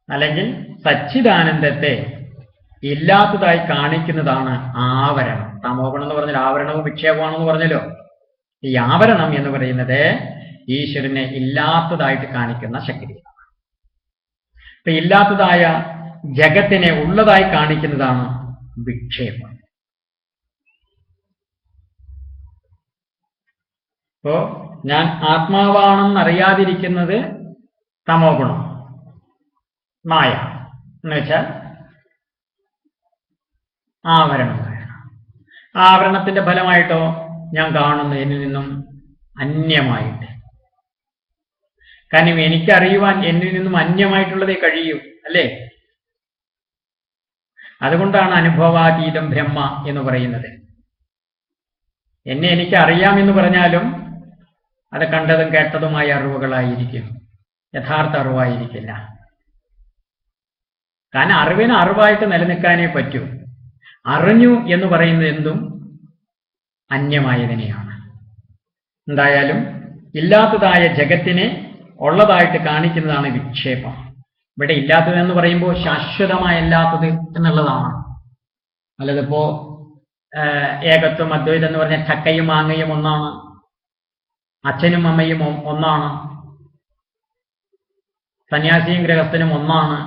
അല്ലെങ്കിൽ സച്ചിദാനന്ദത്തെ ഇല്ലാത്തതായി കാണിക്കുന്നതാണ് ആവരണം. തമോ ഗുണം എന്ന് പറഞ്ഞാൽ ആവരണവും വിക്ഷേപമാണെന്ന് പറഞ്ഞല്ലോ. ഈ ആവരണം എന്ന് പറയുന്നത് ഈശ്വരനെ ഇല്ലാത്തതായിട്ട് കാണിക്കുന്ന ശക്തിയാണ്. അപ്പൊ ഇല്ലാത്തതായ ജഗത്തിനെ ഉള്ളതായി കാണിക്കുന്നതാണ് വിക്ഷേപം. ഇപ്പോ ഞാൻ ആത്മാവാണെന്നറിയാതിരിക്കുന്നത് തമോ ഗുണം, മായ എന്ന് വെച്ചാൽ ആവരണം. ആവരണത്തിന്റെ ഫലമായിട്ടോ ഞാൻ കാണുന്നു എന്നിൽ നിന്നും അന്യമായിട്ട്. കാരണം എനിക്കറിയുവാൻ എന്നിൽ നിന്നും അന്യമായിട്ടുള്ളതേ കഴിയൂ, അല്ലേ? അതുകൊണ്ടാണ് അനുഭവാതീതം ബ്രഹ്മ എന്ന് പറയുന്നത്. എന്നെ എനിക്ക് അറിയാമെന്ന് പറഞ്ഞാലും അത് കണ്ടതും കേട്ടതുമായ അറിവുകളായിരിക്കും, യഥാർത്ഥ അറിവായിരിക്കില്ല. കാരണം അറിവിന് അറിവായിട്ട് നിലനിൽക്കാനേ പറ്റൂ. അറിഞ്ഞു എന്ന് പറയുന്നത് എന്തും അന്യമായതിനെയാണ്. എന്തായാലും ഇല്ലാത്തതായ ജഗത്തിനെ ഉള്ളതായിട്ട് കാണിക്കുന്നതാണ് വിക്ഷേപം. ഇവിടെ ഇല്ലാത്തത് എന്ന് പറയുമ്പോൾ ശാശ്വതമായല്ലാത്തത് എന്നുള്ളതാണ്. അല്ലതിപ്പോ ഏകത്വം അദ്വൈതം എന്ന് പറഞ്ഞാൽ ചക്കയും മാങ്ങയും ഒന്നാണ്, അച്ഛനും അമ്മയും ഒന്നാണ്, സന്യാസിയും ഗൃഹസ്ഥനും ഒന്നാണ്,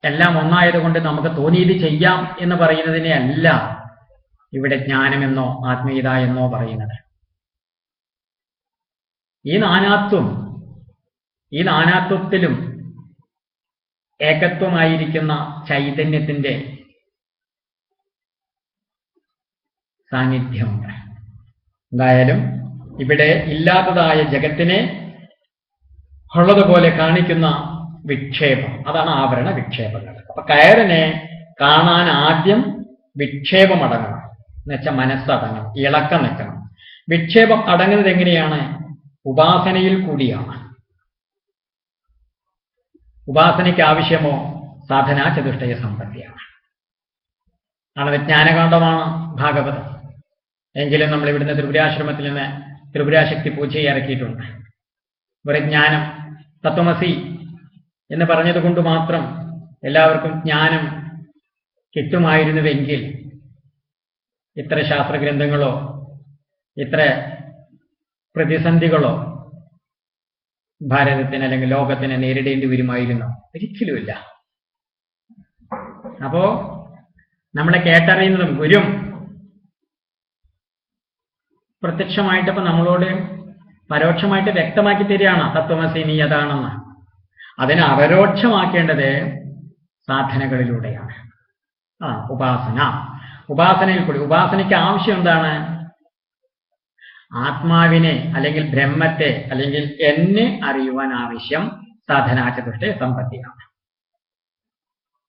എല്ലാം ഒന്നായതുകൊണ്ട് നമുക്ക് തോന്നിയത് ചെയ്യാം എന്ന് പറയുന്നതിനെ അല്ല ഇവിടെ ജ്ഞാനമെന്നോ ആത്മീയത എന്നോ പറയുന്നത്. ഈ നാനാത്വത്തിലും ഏകത്വമായിരിക്കുന്ന ചൈതന്യത്തിന്റെ സാന്നിധ്യമുണ്ട്. എന്തായാലും ഇവിടെ ഇല്ലാത്തതായ ജഗത്തിനെ ഉള്ളതുപോലെ കാണിക്കുന്ന വിക്ഷേപം, അതാണ് ആവരണ വിക്ഷേപങ്ങൾ. അപ്പൊ കയറിനെ കാണാൻ ആദ്യം വിക്ഷേപം അടങ്ങണം, എന്നുവെച്ചാൽ മനസ്സടങ്ങണം, ഇളക്കം നിൽക്കണം. വിക്ഷേപം അടങ്ങുന്നത് എങ്ങനെയാണ്? ഉപാസനയിൽ കൂടിയാണ്. ഉപാസനയ്ക്ക് ആവശ്യമോ സാധനാ ചതുഷ്ടയ സമ്പത്തിയാണ്. ആണത് ജ്ഞാനകാന്ഡമാണ് ഭാഗവതം. എങ്കിലും നമ്മൾ ഇവിടുന്ന് ത്രിപുരാശ്രമത്തിൽ നിന്ന് ത്രിപുരാശക്തി പൂജയെ ഇറക്കിയിട്ടുണ്ട്. ഒരു ജ്ഞാനം തത്വമസി എന്ന് പറഞ്ഞത് കൊണ്ട് മാത്രം എല്ലാവർക്കും ജ്ഞാനം കിട്ടുമായിരുന്നുവെങ്കിൽ ഇത്ര ശാസ്ത്രഗ്രന്ഥങ്ങളോ ഇത്ര പ്രതിസന്ധികളോ ഭാരതത്തിന് അല്ലെങ്കിൽ ലോകത്തിന് നേരിടേണ്ടി വരുമായിരുന്നോ? ഒരിക്കലുമില്ല. അപ്പോ നമ്മളെ കേട്ടറിയുന്നതും ഗുരും പ്രത്യക്ഷമായിട്ടിപ്പോ നമ്മളോട് പരോക്ഷമായിട്ട് വ്യക്തമാക്കി തരികയാണ് തത്വമസി നീ അതാണെന്ന്. അതിനെ അപരോക്ഷമാക്കേണ്ടത് സാധനകളിലൂടെയാണ്. ഉപാസനയിൽ കൂടി. ഉപാസനയ്ക്ക് ആവശ്യം എന്താണ്? ആത്മാവിനെ അല്ലെങ്കിൽ ബ്രഹ്മത്തെ അല്ലെങ്കിൽ എന്നെ അറിയുവാൻ ആവശ്യം സാധനാചതുഷ്ടയ സമ്പത്തിയാണ്.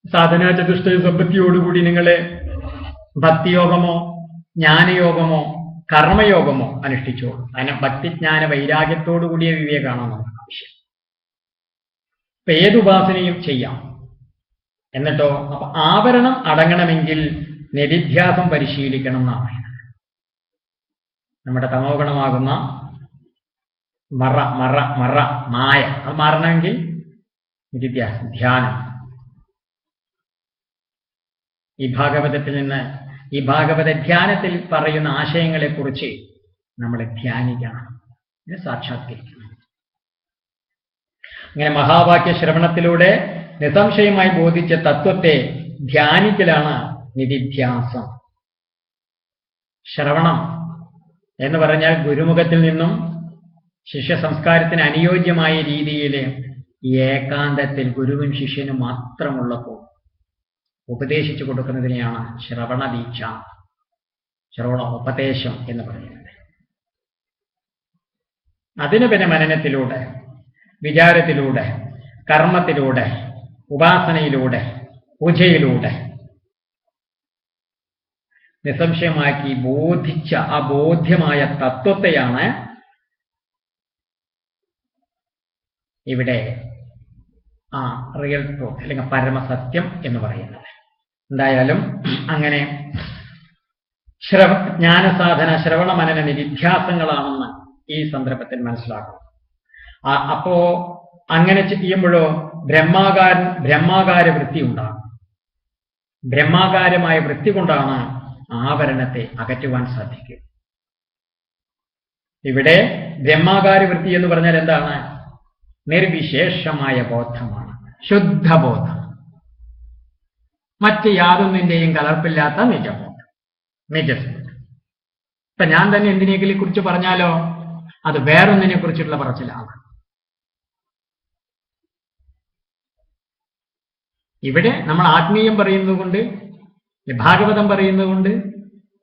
സാധനാചതുഷ്ടയ സമ്പത്തിയോടുകൂടി നിങ്ങളെ ഭക്തിയോഗമോ ജ്ഞാനയോഗമോ കർമ്മയോഗമോ അനുഷ്ഠിച്ചോളൂ. അതിനെ ഭക്തിജ്ഞാന വൈരാഗ്യത്തോടുകൂടിയ വിവേകമാണ് നമുക്ക് ആവശ്യം. ഇപ്പൊ ഏതുപാസനയും ചെയ്യാം. എന്നിട്ടോ അപ്പൊ ആവരണം അടങ്ങണമെങ്കിൽ നിധിധ്യാസം പരിശീലിക്കണം എന്നാണ് പറയുന്നത്. നമ്മുടെ തമോഗുണമാകുന്ന മായ അത് മാറണമെങ്കിൽ നിധിധ്യാസം, ധ്യാനം. ഈ ഭാഗവത ധ്യാനത്തിൽ പറയുന്ന ആശയങ്ങളെക്കുറിച്ച് നമ്മൾ ധ്യാനിക്കണം, സാക്ഷാത്കരിക്കണം. അങ്ങനെ മഹാവാക്യ ശ്രവണത്തിലൂടെ നിസംശയമായി ബോധിച്ച തത്വത്തെ ധ്യാനിക്കലാണ് നിധിധ്യാസം. ശ്രവണം എന്ന് പറഞ്ഞാൽ ഗുരുമുഖത്തിൽ നിന്നും ശിഷ്യ സംസ്കാരത്തിന് അനുയോജ്യമായ രീതിയിൽ ഏകാന്തത്തിൽ ഗുരുവും ശിഷ്യനും മാത്രമുള്ളപ്പോൾ ഉപദേശിച്ചു കൊടുക്കുന്നതിനെയാണ് ശ്രവണ ദീക്ഷ, ശ്രവണ ഉപദേശം എന്ന് പറയുന്നത്. അതിന് പിന്നെ മനനത്തിലൂടെ, വിചാരത്തിലൂടെ, കർമ്മത്തിലൂടെ, ഉപാസനയിലൂടെ, പൂജയിലൂടെ നിസംശയമാക്കി ബോധിച്ച ആ ബോധ്യമായ തത്വത്തെയാണ് ഇവിടെ റിയൽ ട്രൂത്ത് അല്ലെങ്കിൽ പരമസത്യം എന്ന് പറയുന്നത്. എന്തായാലും അങ്ങനെ ജ്ഞാനസാധന, ശ്രവണ മനന നിധിധ്യാസങ്ങളാണെന്ന് ഈ സന്ദർഭത്തിൽ മനസ്സിലാക്കണം. അപ്പോ അങ്ങനെ ചെയ്യുമ്പോഴോ ബ്രഹ്മാകാര വൃത്തി ഉണ്ടാകും. ബ്രഹ്മാകാരമായ വൃത്തി കൊണ്ടാണ് ആവരണത്തെ അകറ്റുവാൻ സാധിക്കും. ഇവിടെ ബ്രഹ്മാകാര വൃത്തി എന്ന് പറഞ്ഞാൽ എന്താണ്? നിർവിശേഷമായ ബോധമാണ്, ശുദ്ധബോധം, മറ്റ് യാതൊന്നിന്റെയും കലർപ്പില്ലാത്ത നിജബോധം, നിജസ്വരൂപം. ഇപ്പൊ ഞാൻ തന്നെ എന്തിനെങ്കിലും കുറിച്ച് പറഞ്ഞാലോ അത് വേറൊന്നിനെ കുറിച്ചുള്ള പറച്ചിലാണ്. ഇവിടെ നമ്മൾ ആത്മീയം പറയുന്നതുകൊണ്ട്, ഭാഗവതം പറയുന്നതുകൊണ്ട്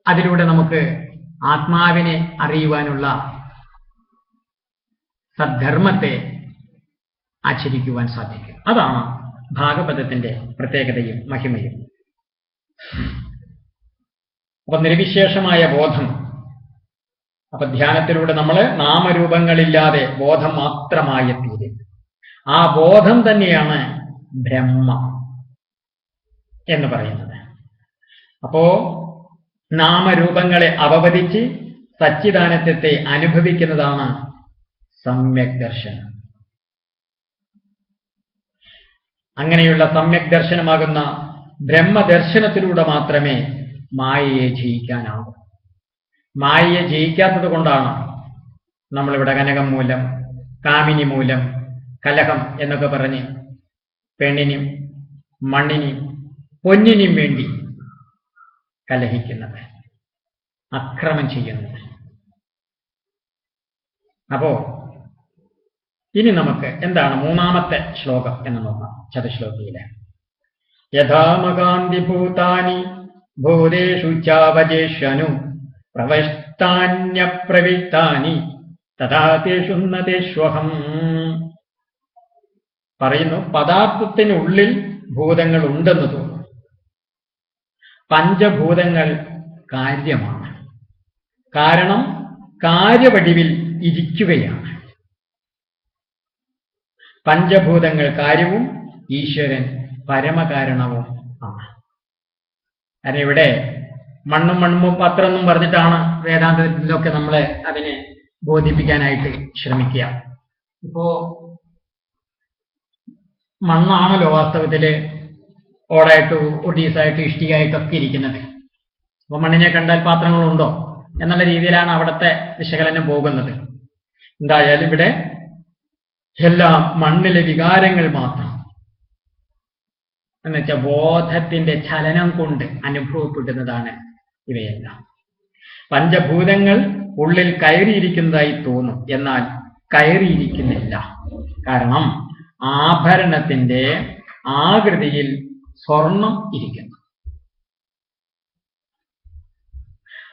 അതിലൂടെ നമുക്ക് ആത്മാവിനെ അറിയുവാനുള്ള സദ്ധർമ്മത്തെ ആചരിക്കുവാൻ സാധിക്കും. അതാണ് ഭാഗവതത്തിന്റെ പ്രത്യേകതയും മഹിമയും. അപ്പൊ നിർവിശേഷമായ ബോധം. അപ്പൊ ധ്യാനത്തിലൂടെ നമ്മൾ നാമരൂപങ്ങളില്ലാതെ ബോധം മാത്രമായി തീരും. ആ ബോധം തന്നെയാണ് ബ്രഹ്മം എന്ന് പറയുന്നത്. അപ്പോ നാമരൂപങ്ങളെ അവബോധിച്ച് സച്ചിദാനന്ദത്തെ അനുഭവിക്കുന്നതാണ് സമ്യക് ദർശനം. അങ്ങനെയുള്ള സമ്യക് ദർശനമാകുന്ന ബ്രഹ്മദർശനത്തിലൂടെ മാത്രമേ മായയെ ജയിക്കാനാവൂ. മായയെ ജയിക്കാത്തത് കൊണ്ടാണ് നമ്മളിവിടെ കനകം മൂലം, കാമിനി മൂലം, കലഹം എന്നൊക്കെ പറഞ്ഞ് പെണ്ണിനും മണ്ണിനും പൊന്നിനും വേണ്ടി കലഹിക്കുന്നത്, അക്രമം ചെയ്യുന്നത്. അപ്പോ ഇനി നമുക്ക് എന്താണ് മൂന്നാമത്തെ ശ്ലോകം എന്ന് നോക്കാം. ചതുശ്ലോകിയിലെ യഥാമകാന്തി ഭൂതാനി ഭൂതേഷു ചാവജേഷനു പ്രവഷ്ടാന്യപ്രവിഷ്ടാനി തഥാ തേഷു നതേഷ്വഹം. പറയുന്നു, പദാർത്ഥത്തിനുള്ളിൽ ഭൂതങ്ങൾ ഉണ്ടെന്ന് തോന്നുന്നു. പഞ്ചഭൂതങ്ങൾ കാര്യമാണ്. കാരണം കാര്യവടിവിൽ ഇരിക്കുകയാണ്. പഞ്ചഭൂതങ്ങൾ കാര്യവും ഈശ്വരൻ പരമകാരണവും ആണ്. കാരണം ഇവിടെ മണ്ണും പത്രം എന്നും പറഞ്ഞിട്ടാണ് വേദാന്തത്തിലൊക്കെ നമ്മളെ അതിനെ ബോധിപ്പിക്കാനായിട്ട് ശ്രമിക്കുക. ഇപ്പോ മണ്ണാണല്ലോ വാസ്തവത്തില് ഓടായിട്ട്, ഒഡീസായിട്ട്, ഇഷ്ടികയായിട്ടൊക്കെ ഇരിക്കുന്നത്. അപ്പൊ മണ്ണിനെ കണ്ടാൽ പാത്രങ്ങളുണ്ടോ എന്നുള്ള രീതിയിലാണ് അവിടുത്തെ വിശകലനം പോകുന്നത്. എന്തായാലും ഇവിടെ എല്ലാം മണ്ണിലെ വികാരങ്ങൾ മാത്രം, എന്നുവെച്ചാൽ ബോധത്തിന്റെ ചലനം കൊണ്ട് അനുഭവപ്പെടുന്നതാണ് ഇവയെല്ലാം. പഞ്ചഭൂതങ്ങൾ ഉള്ളിൽ കയറിയിരിക്കുന്നതായി തോന്നും, എന്നാൽ കയറിയിരിക്കുന്നില്ല. കാരണം ആഭരണത്തിന്റെ ആകൃതിയിൽ സ്വർണം ഇരിക്കുന്നു.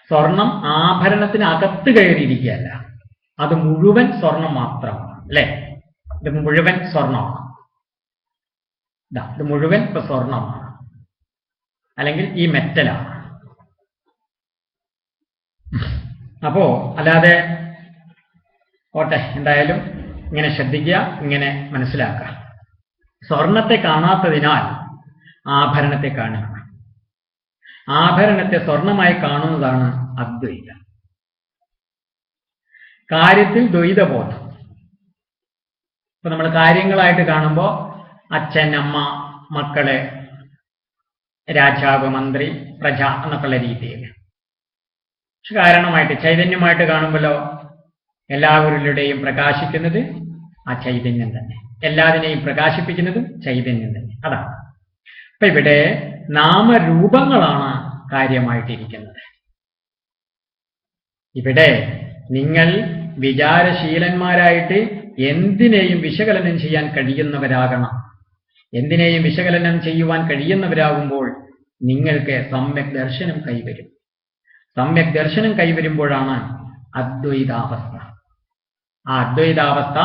സ്വർണം ആഭരണത്തിനകത്ത് കയറിയിരിക്കുകയല്ല, അത് മുഴുവൻ സ്വർണം മാത്രമാണ്. അല്ലെ, ഇത് മുഴുവൻ സ്വർണമാണ്. ഇത് മുഴുവൻ ഇപ്പൊ സ്വർണമാണ്, അല്ലെങ്കിൽ ഈ മെറ്റലാണ്. അപ്പോ അല്ലാതെ ഓട്ടെ, എന്തായാലും ഇങ്ങനെ ശ്രദ്ധിക്കുക, ഇങ്ങനെ മനസ്സിലാക്കുക. സ്വർണത്തെ കാണാത്തതിനാൽ ആഭരണത്തെ കാണുക. ആഭരണത്തെ സ്വർണമായി കാണുന്നതാണ് അദ്വൈതം. കാര്യത്തിൽ ദ്വൈതബോധം. ഇപ്പൊ നമ്മൾ കാര്യങ്ങളായിട്ട് കാണുമ്പോൾ അച്ഛൻ, അമ്മ, മക്കള്, രാജാവ്, മന്ത്രി, പ്രജ എന്നൊക്കെയുള്ള രീതിയിൽ. പക്ഷെ കാരണമായിട്ട് ചൈതന്യമായിട്ട് കാണുമ്പോഴോ എല്ലാവരിലൂടെയും പ്രകാശിക്കുന്നത് ആ ചൈതന്യം തന്നെ, എല്ലാതിനെയും പ്രകാശിപ്പിക്കുന്നതും ചൈതന്യം തന്നെ. അതാണ്. അപ്പൊ ഇവിടെ നാമരൂപങ്ങളാണ് കാര്യമായിട്ടിരിക്കുന്നത്. ഇവിടെ നിങ്ങൾ വിചാരശീലന്മാരായിട്ട് എന്തിനേയും വിശകലനം ചെയ്യാൻ കഴിയുന്നവരാകണം. എന്തിനേയും വിശകലനം ചെയ്യുവാൻ കഴിയുന്നവരാകുമ്പോൾ നിങ്ങൾക്ക് സമ്യക് ദർശനം കൈവരും. സമ്യക് ദർശനം കൈവരുമ്പോഴാണ് അദ്വൈതാവസ്ഥ. ആ അദ്വൈതാവസ്ഥ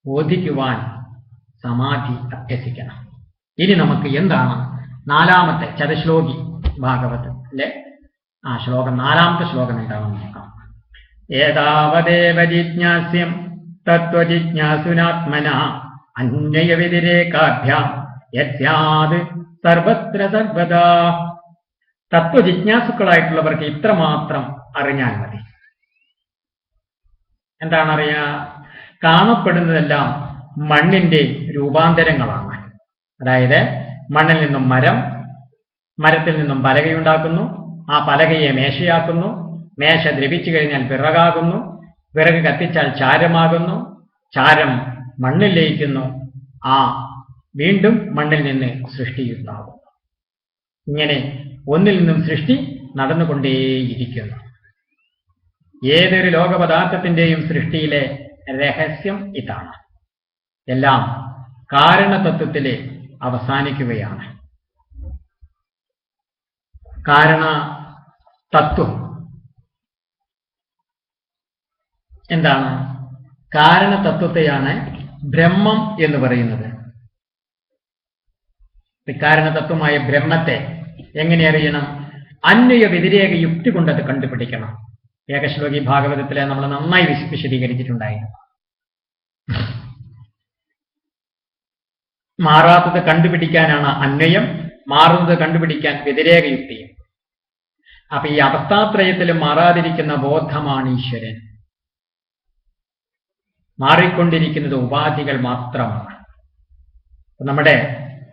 ബോധിക്കുവാൻ സമാധി അഭ്യസിക്കണം. ഇനി നമുക്ക് എന്താണ് നാലാമത്തെ ചതുശ്ലോകി ഭാഗവതത്തിലെ ആ ശ്ലോകം, നാലാമത്തെ ശ്ലോകം എന്താണെന്ന് നോക്കാം. ഏതാവദേവ ജിജ്ഞാസ്യം തത്വജിജ്ഞാസുനാത്മന അന്വയവ്യതിരേകാഭ്യാം യസ്യാത് സർവത്ര സർവദാ. തത്വജിജ്ഞാസുക്കളായിട്ടുള്ളവർക്ക് ഇത്രമാത്രം അറിഞ്ഞാൽ മതി. എന്താണ് അറിയുക? കാണപ്പെടുന്നതെല്ലാം മണ്ണിന്റെ രൂപാന്തരങ്ങളാണ്. അതായത് മണ്ണിൽ നിന്നും മരം, മരത്തിൽ നിന്നും പലകയുണ്ടാക്കുന്നു, ആ പലകയെ മേശയാക്കുന്നു, മേശ ദ്രവിച്ചു കഴിഞ്ഞാൽ വിറകാകുന്നു, വിറക് കത്തിച്ചാൽ ചാരമാകുന്നു, ചാരം മണ്ണിൽ ലയിക്കുന്നു, ആ വീണ്ടും മണ്ണിൽ നിന്ന് സൃഷ്ടിയുണ്ടാകുന്നു. ഇങ്ങനെ ഒന്നിൽ നിന്നും സൃഷ്ടി നടന്നുകൊണ്ടേയിരിക്കുന്നു. ഏതൊരു ലോകപദാർത്ഥത്തിന്റെയും സൃഷ്ടിയിലെ രഹസ്യം ഇതാണ്. എല്ലാം കാരണതത്വത്തിലെ അവസാനിക്കുകയാണ്. കാരണ തത്വം എന്താണ്? കാരണതത്വത്തെയാണ് ബ്രഹ്മം എന്ന് പറയുന്നത്. കാരണതത്വമായ ബ്രഹ്മത്തെ എങ്ങനെ അറിയണം? അന്വയ വ്യതിരേക യുക്തി കൊണ്ടത് കണ്ടുപിടിക്കണം. ഏകശ്ലോകി ഭാഗവതത്തിലെ നമ്മൾ നന്നായി വിശദീകരിച്ചിട്ടുണ്ടായിരുന്നു. മാറാത്തത് കണ്ടുപിടിക്കാനാണ് അന്വയം, മാറുന്നത് കണ്ടുപിടിക്കാൻ വ്യതിരേക യുക്തിയും. അപ്പൊ ഈ അവസ്ഥാത്രയത്തിലും മാറാതിരിക്കുന്ന ബോധമാണ് ഈശ്വരൻ. മാറിക്കൊണ്ടിരിക്കുന്നത് ഉപാധികൾ മാത്രമാണ്. നമ്മുടെ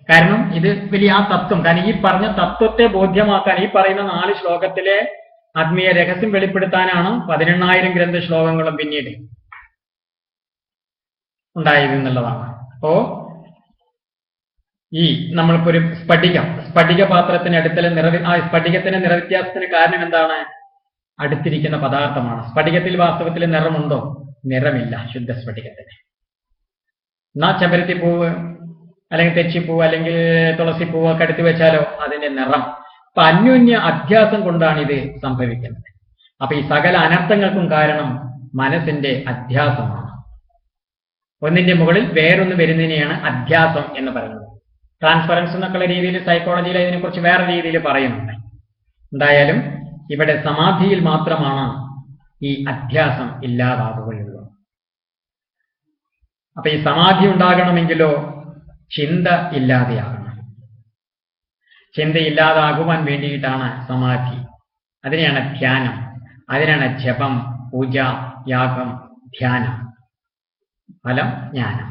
കാരണം ഇത് വലിയ ആ തത്വം, കാരണം ഈ പറഞ്ഞ തത്വത്തെ ബോധ്യമാക്കാൻ ഈ പറയുന്ന 4 ശ്ലോകത്തിലെ ആത്മീയ രഹസ്യം വെളിപ്പെടുത്താനാണ് 18,000 ഗ്രന്ഥ ശ്ലോകങ്ങളും പിന്നീട് ഉണ്ടായത് എന്നുള്ളതാണ്. അപ്പോ ഈ നമ്മളിപ്പോ ഒരു സ്ഫടിക പാത്രത്തിന് അടുത്തുള്ള സ്ഫടികത്തിന്റെ നിറവ്യത്യാസത്തിന് കാരണം എന്താണ്? അടുത്തിരിക്കുന്ന പദാർത്ഥമാണ്. സ്ഫടികത്തിൽ വാസ്തവത്തിൽ നിറമുണ്ടോ? നിറമില്ല ശുദ്ധ സ്ഫടികത്തിന്. എന്നാ ചെമ്പരത്തിപ്പൂവ് അല്ലെങ്കിൽ തെച്ചിപ്പൂവ് അല്ലെങ്കിൽ തുളസിപ്പൂവ് ഒക്കെ എടുത്തു വെച്ചാലോ അതിന്റെ നിറം. അപ്പൊ അന്യോന്യ അധ്യാസം കൊണ്ടാണ് ഇത് സംഭവിക്കുന്നത്. അപ്പൊ ഈ സകല അനർത്ഥങ്ങൾക്കും കാരണം മനസ്സിന്റെ അധ്യാസമാണ്. ഒന്നിന്റെ മുകളിൽ വേറൊന്ന് വരുന്നതിനെയാണ് അധ്യാസം എന്ന് പറയുന്നത്. ട്രാൻസ്ഫറൻസ് എന്നൊക്കെയുള്ള രീതിയിൽ സൈക്കോളജിയിൽ ഇതിനെക്കുറിച്ച് വേറെ രീതിയിൽ പറയുന്നുണ്ട്. എന്തായാലും ഇവിടെ സമാധിയിൽ മാത്രമാണ് ഈ അധ്യാസം ഇല്ലാതാകുകയുള്ളൂ. അപ്പൊ ഈ സമാധി ഉണ്ടാകണമെങ്കിലോ ചിന്ത ഇല്ലാതെയാകണം. ചിന്ത ഇല്ലാതാകുവാൻ വേണ്ടിയിട്ടാണ് സമാധി. അതിനെയാണ് ധ്യാനം, അതിനാണ് ജപം, പൂജ, യാഗം, ധ്യാനം, ഫലം ജ്ഞാനം.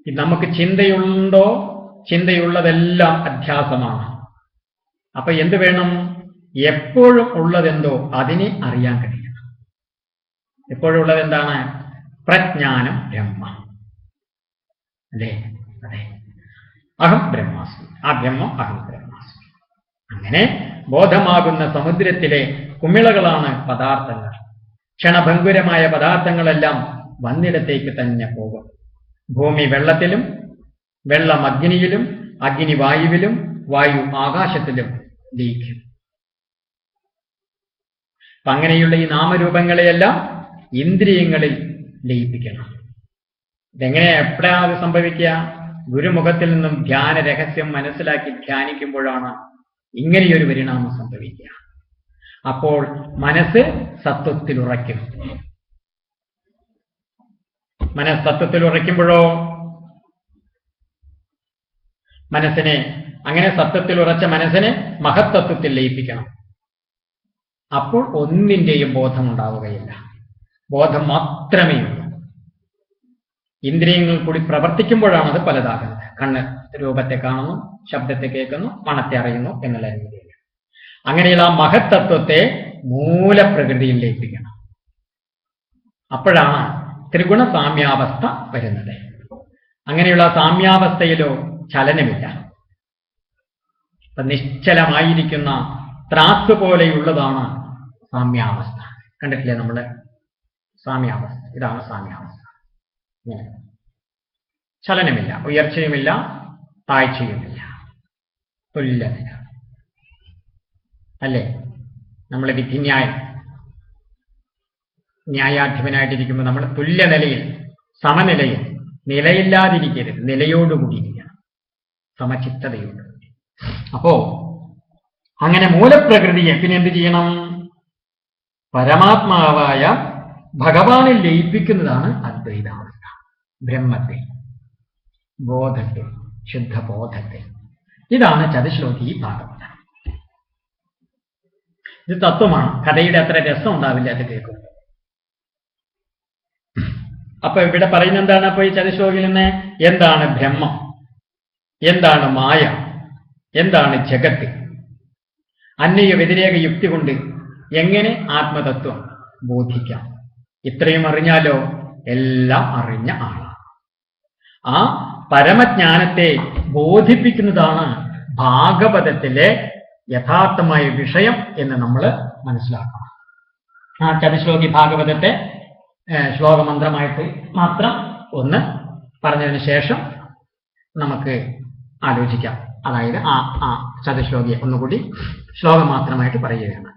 നമുക്ക് ചിന്തയുണ്ടോ? ചിന്തയുള്ളതെല്ലാം അധ്യാസമാണ്. അപ്പൊ എന്ത് വേണം? എപ്പോഴും ഉള്ളതെന്തോ അതിനെ അറിയാൻ കഴിയണം. എപ്പോഴും ഉള്ളത് എന്താണ്? പ്രജ്ഞാനം ബ്രഹ്മ. അല്ലേ? അതെ, അഹം ബ്രഹ്മാസ്മി. ആ ബ്രഹ്മം അഹം ബ്രഹ്മാസ്മി. അങ്ങനെ ബോധമാകുന്ന സമുദ്രത്തിലെ കുമിളകളാണ് പദാർത്ഥങ്ങൾ. ക്ഷണഭങ്കുരമായ പദാർത്ഥങ്ങളെല്ലാം വന്നിടത്തേക്ക് തന്നെ പോകും. ഭൂമി വെള്ളത്തിലും, വെള്ളം അഗ്നിയിലും, അഗ്നി വായുവിലും, വായു ആകാശത്തിലും ലയിക്കും. അപ്പൊ അങ്ങനെയുള്ള ഈ നാമരൂപങ്ങളെയെല്ലാം ഇന്ദ്രിയങ്ങളിൽ ലയിപ്പിക്കണം. ഇതെങ്ങനെയാ എപ്പോഴാണ് അത് സംഭവിക്കുക? ഗുരുമുഖത്തിൽ നിന്നും ധ്യാന രഹസ്യം മനസ്സിലാക്കി ധ്യാനിക്കുമ്പോഴാണ് ഇങ്ങനെയൊരു പരിണാമം സംഭവിക്കുക. അപ്പോൾ മനസ്സ് സത്വത്തിൽ ഉറയ്ക്കും. മനസ്സത്വത്തിൽ ഉറയ്ക്കുമ്പോഴോ മനസ്സിനെ, അങ്ങനെ സത്വത്തിൽ ഉറച്ച മനസ്സിനെ മഹത്തത്വത്തിൽ ലയിപ്പിക്കണം. അപ്പോൾ ഒന്നിന്റെയും ബോധം ഉണ്ടാവുകയില്ല. ബോധം മാത്രമേ ഉള്ളൂ. ഇന്ദ്രിയങ്ങൾ കൂടി പ്രവർത്തിക്കുമ്പോഴാണ് അത് പലതാകുന്നത്. കണ്ണ് രൂപത്തെ കാണുന്നു, ശബ്ദത്തെ കേൾക്കുന്നു, മണത്തെ അറിയുന്നു എന്നുള്ള രീതിയിൽ. അങ്ങനെയുള്ള ആ മഹത്തത്വത്തെ മൂലപ്രകൃതിയിൽ ലയിപ്പിക്കണം. അപ്പോഴാണ് ത്രിഗുണ സാമ്യാവസ്ഥ വരുന്നത്. അങ്ങനെയുള്ള സാമ്യാവസ്ഥയിലോ ചലനമില്ല. നിശ്ചലമായിരിക്കുന്ന ത്രാസ് പോലെയുള്ളതാണ് സാമ്യാവസ്ഥ. കണ്ടിട്ടില്ലേ നമ്മള്? സാമ്യാവസ്ഥ, ഇതാണ് സാമ്യാവസ്ഥ. ചലനമില്ല, ഉയർച്ചയുമില്ല, താഴ്ചയുമില്ല, തുല്യത. അല്ലേ? നമ്മൾ വിധിന്യായം, ന്യായാധിപനായിട്ടിരിക്കുമ്പോൾ നമ്മൾ തുല്യനിലയിൽ, സമനിലയിൽ, നിലയില്ലാതിരിക്കരുത്, നിലയോടുകൂടിയിരിക്കണം, സമചിത്തതയോട്. അപ്പോ അങ്ങനെ മൂലപ്രകൃതിയെ പിന്നെ എന്ത് ചെയ്യണം? പരമാത്മാവായ ഭഗവാനിൽ ലയിപ്പിക്കുന്നതാണ് അദ്വൈതാവസ്ഥ. ബ്രഹ്മത്തെ, ബോധത്തെ, ശുദ്ധബോധത്തെ. ഇതാണ് ചതുശ്ലോകി ഭാഗവതം. ഇത് തത്വമാണ്. കഥയുടെ അത്ര രസം ഉണ്ടാവില്ല അത് കേൾക്കും. അപ്പൊ ഇവിടെ പറയുന്ന എന്താണ്? അപ്പൊ ഈ ചതുശ്ലോകിയിൽ നിന്ന് എന്താണ് ബ്രഹ്മം, എന്താണ് മായ, എന്താണ് ജഗത്ത്, അന്വയ വ്യതിരേക യുക്തി കൊണ്ട് എങ്ങനെ ആത്മതത്വം ബോധിക്കാം, ഇത്രയും അറിഞ്ഞാലോ എല്ലാം അറിഞ്ഞ ആളാണ്. ആ പരമജ്ഞാനത്തെ ബോധിപ്പിക്കുന്നതാണ് ഭാഗവതത്തിലെ യഥാർത്ഥമായ വിഷയം എന്ന് നമ്മൾ മനസ്സിലാക്കണം. ആ ചതുശ്ലോകി ഭാഗവതത്തെ ശ്ലോകമന്ത്രമായിട്ട് മാത്രം ഒന്ന് പറഞ്ഞതിന് ശേഷം നമുക്ക് ആലോചിക്കാം. അതായത് ആ ചതുശ്ലോകിയെ ഒന്നുകൂടി ശ്ലോകം മാത്രമായിട്ട് പറയുകയാണ്.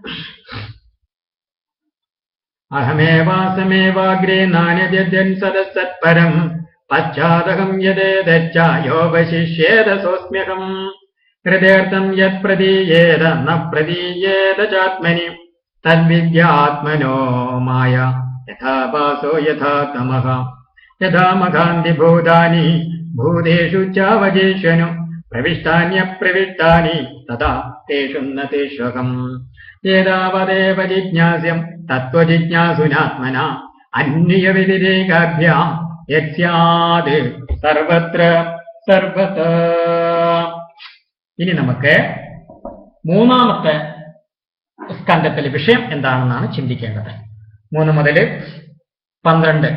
അഹമേവാസമേവാഗ്രേ നാന്യദ്യൻ സദസത്പരം പശ്ചാദഹം യദേതച്ചായോപശിഷ്യേത സോസ്മ്യഹം ഹൃദയർത്ഥം യത് പ്രതീയേത ന പ്രതീയേത ചാത്മനി തദ്വിദ്യാത്മനോ മായ യഥാ വാസോ യഥാ തമഃ യഥാ മഖാന്തി ഭൂതാനി ഭൂതേഷു ചാവജേഷ്വനു പ്രവിഷ്ടാന്യപ്രവിഷ്ടാനി തഥാ തേഷു ന തേഷ്വഹം ഏതാവദേവ ജിജ്ഞാസ്യം തത്വജിജ്ഞാസുനാത്മന അന്വയവ്യതിരേകാഭ്യാം യസ്യാത് സർവത്ര സർവതാ. ഇനി നമുക്ക് മൂന്നാമത്തെ സ്കന്ധത്തിലെ വിഷയം എന്താണെന്നാണ് ചിന്തിക്കേണ്ടത്. 3 മുതൽ 12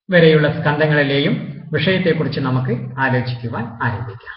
വരെയുള്ള സ്കന്ധങ്ങളിലെയും വിഷയത്തെക്കുറിച്ച് നമുക്ക് ആലോചിക്കുവാൻ ആരംഭിക്കാം.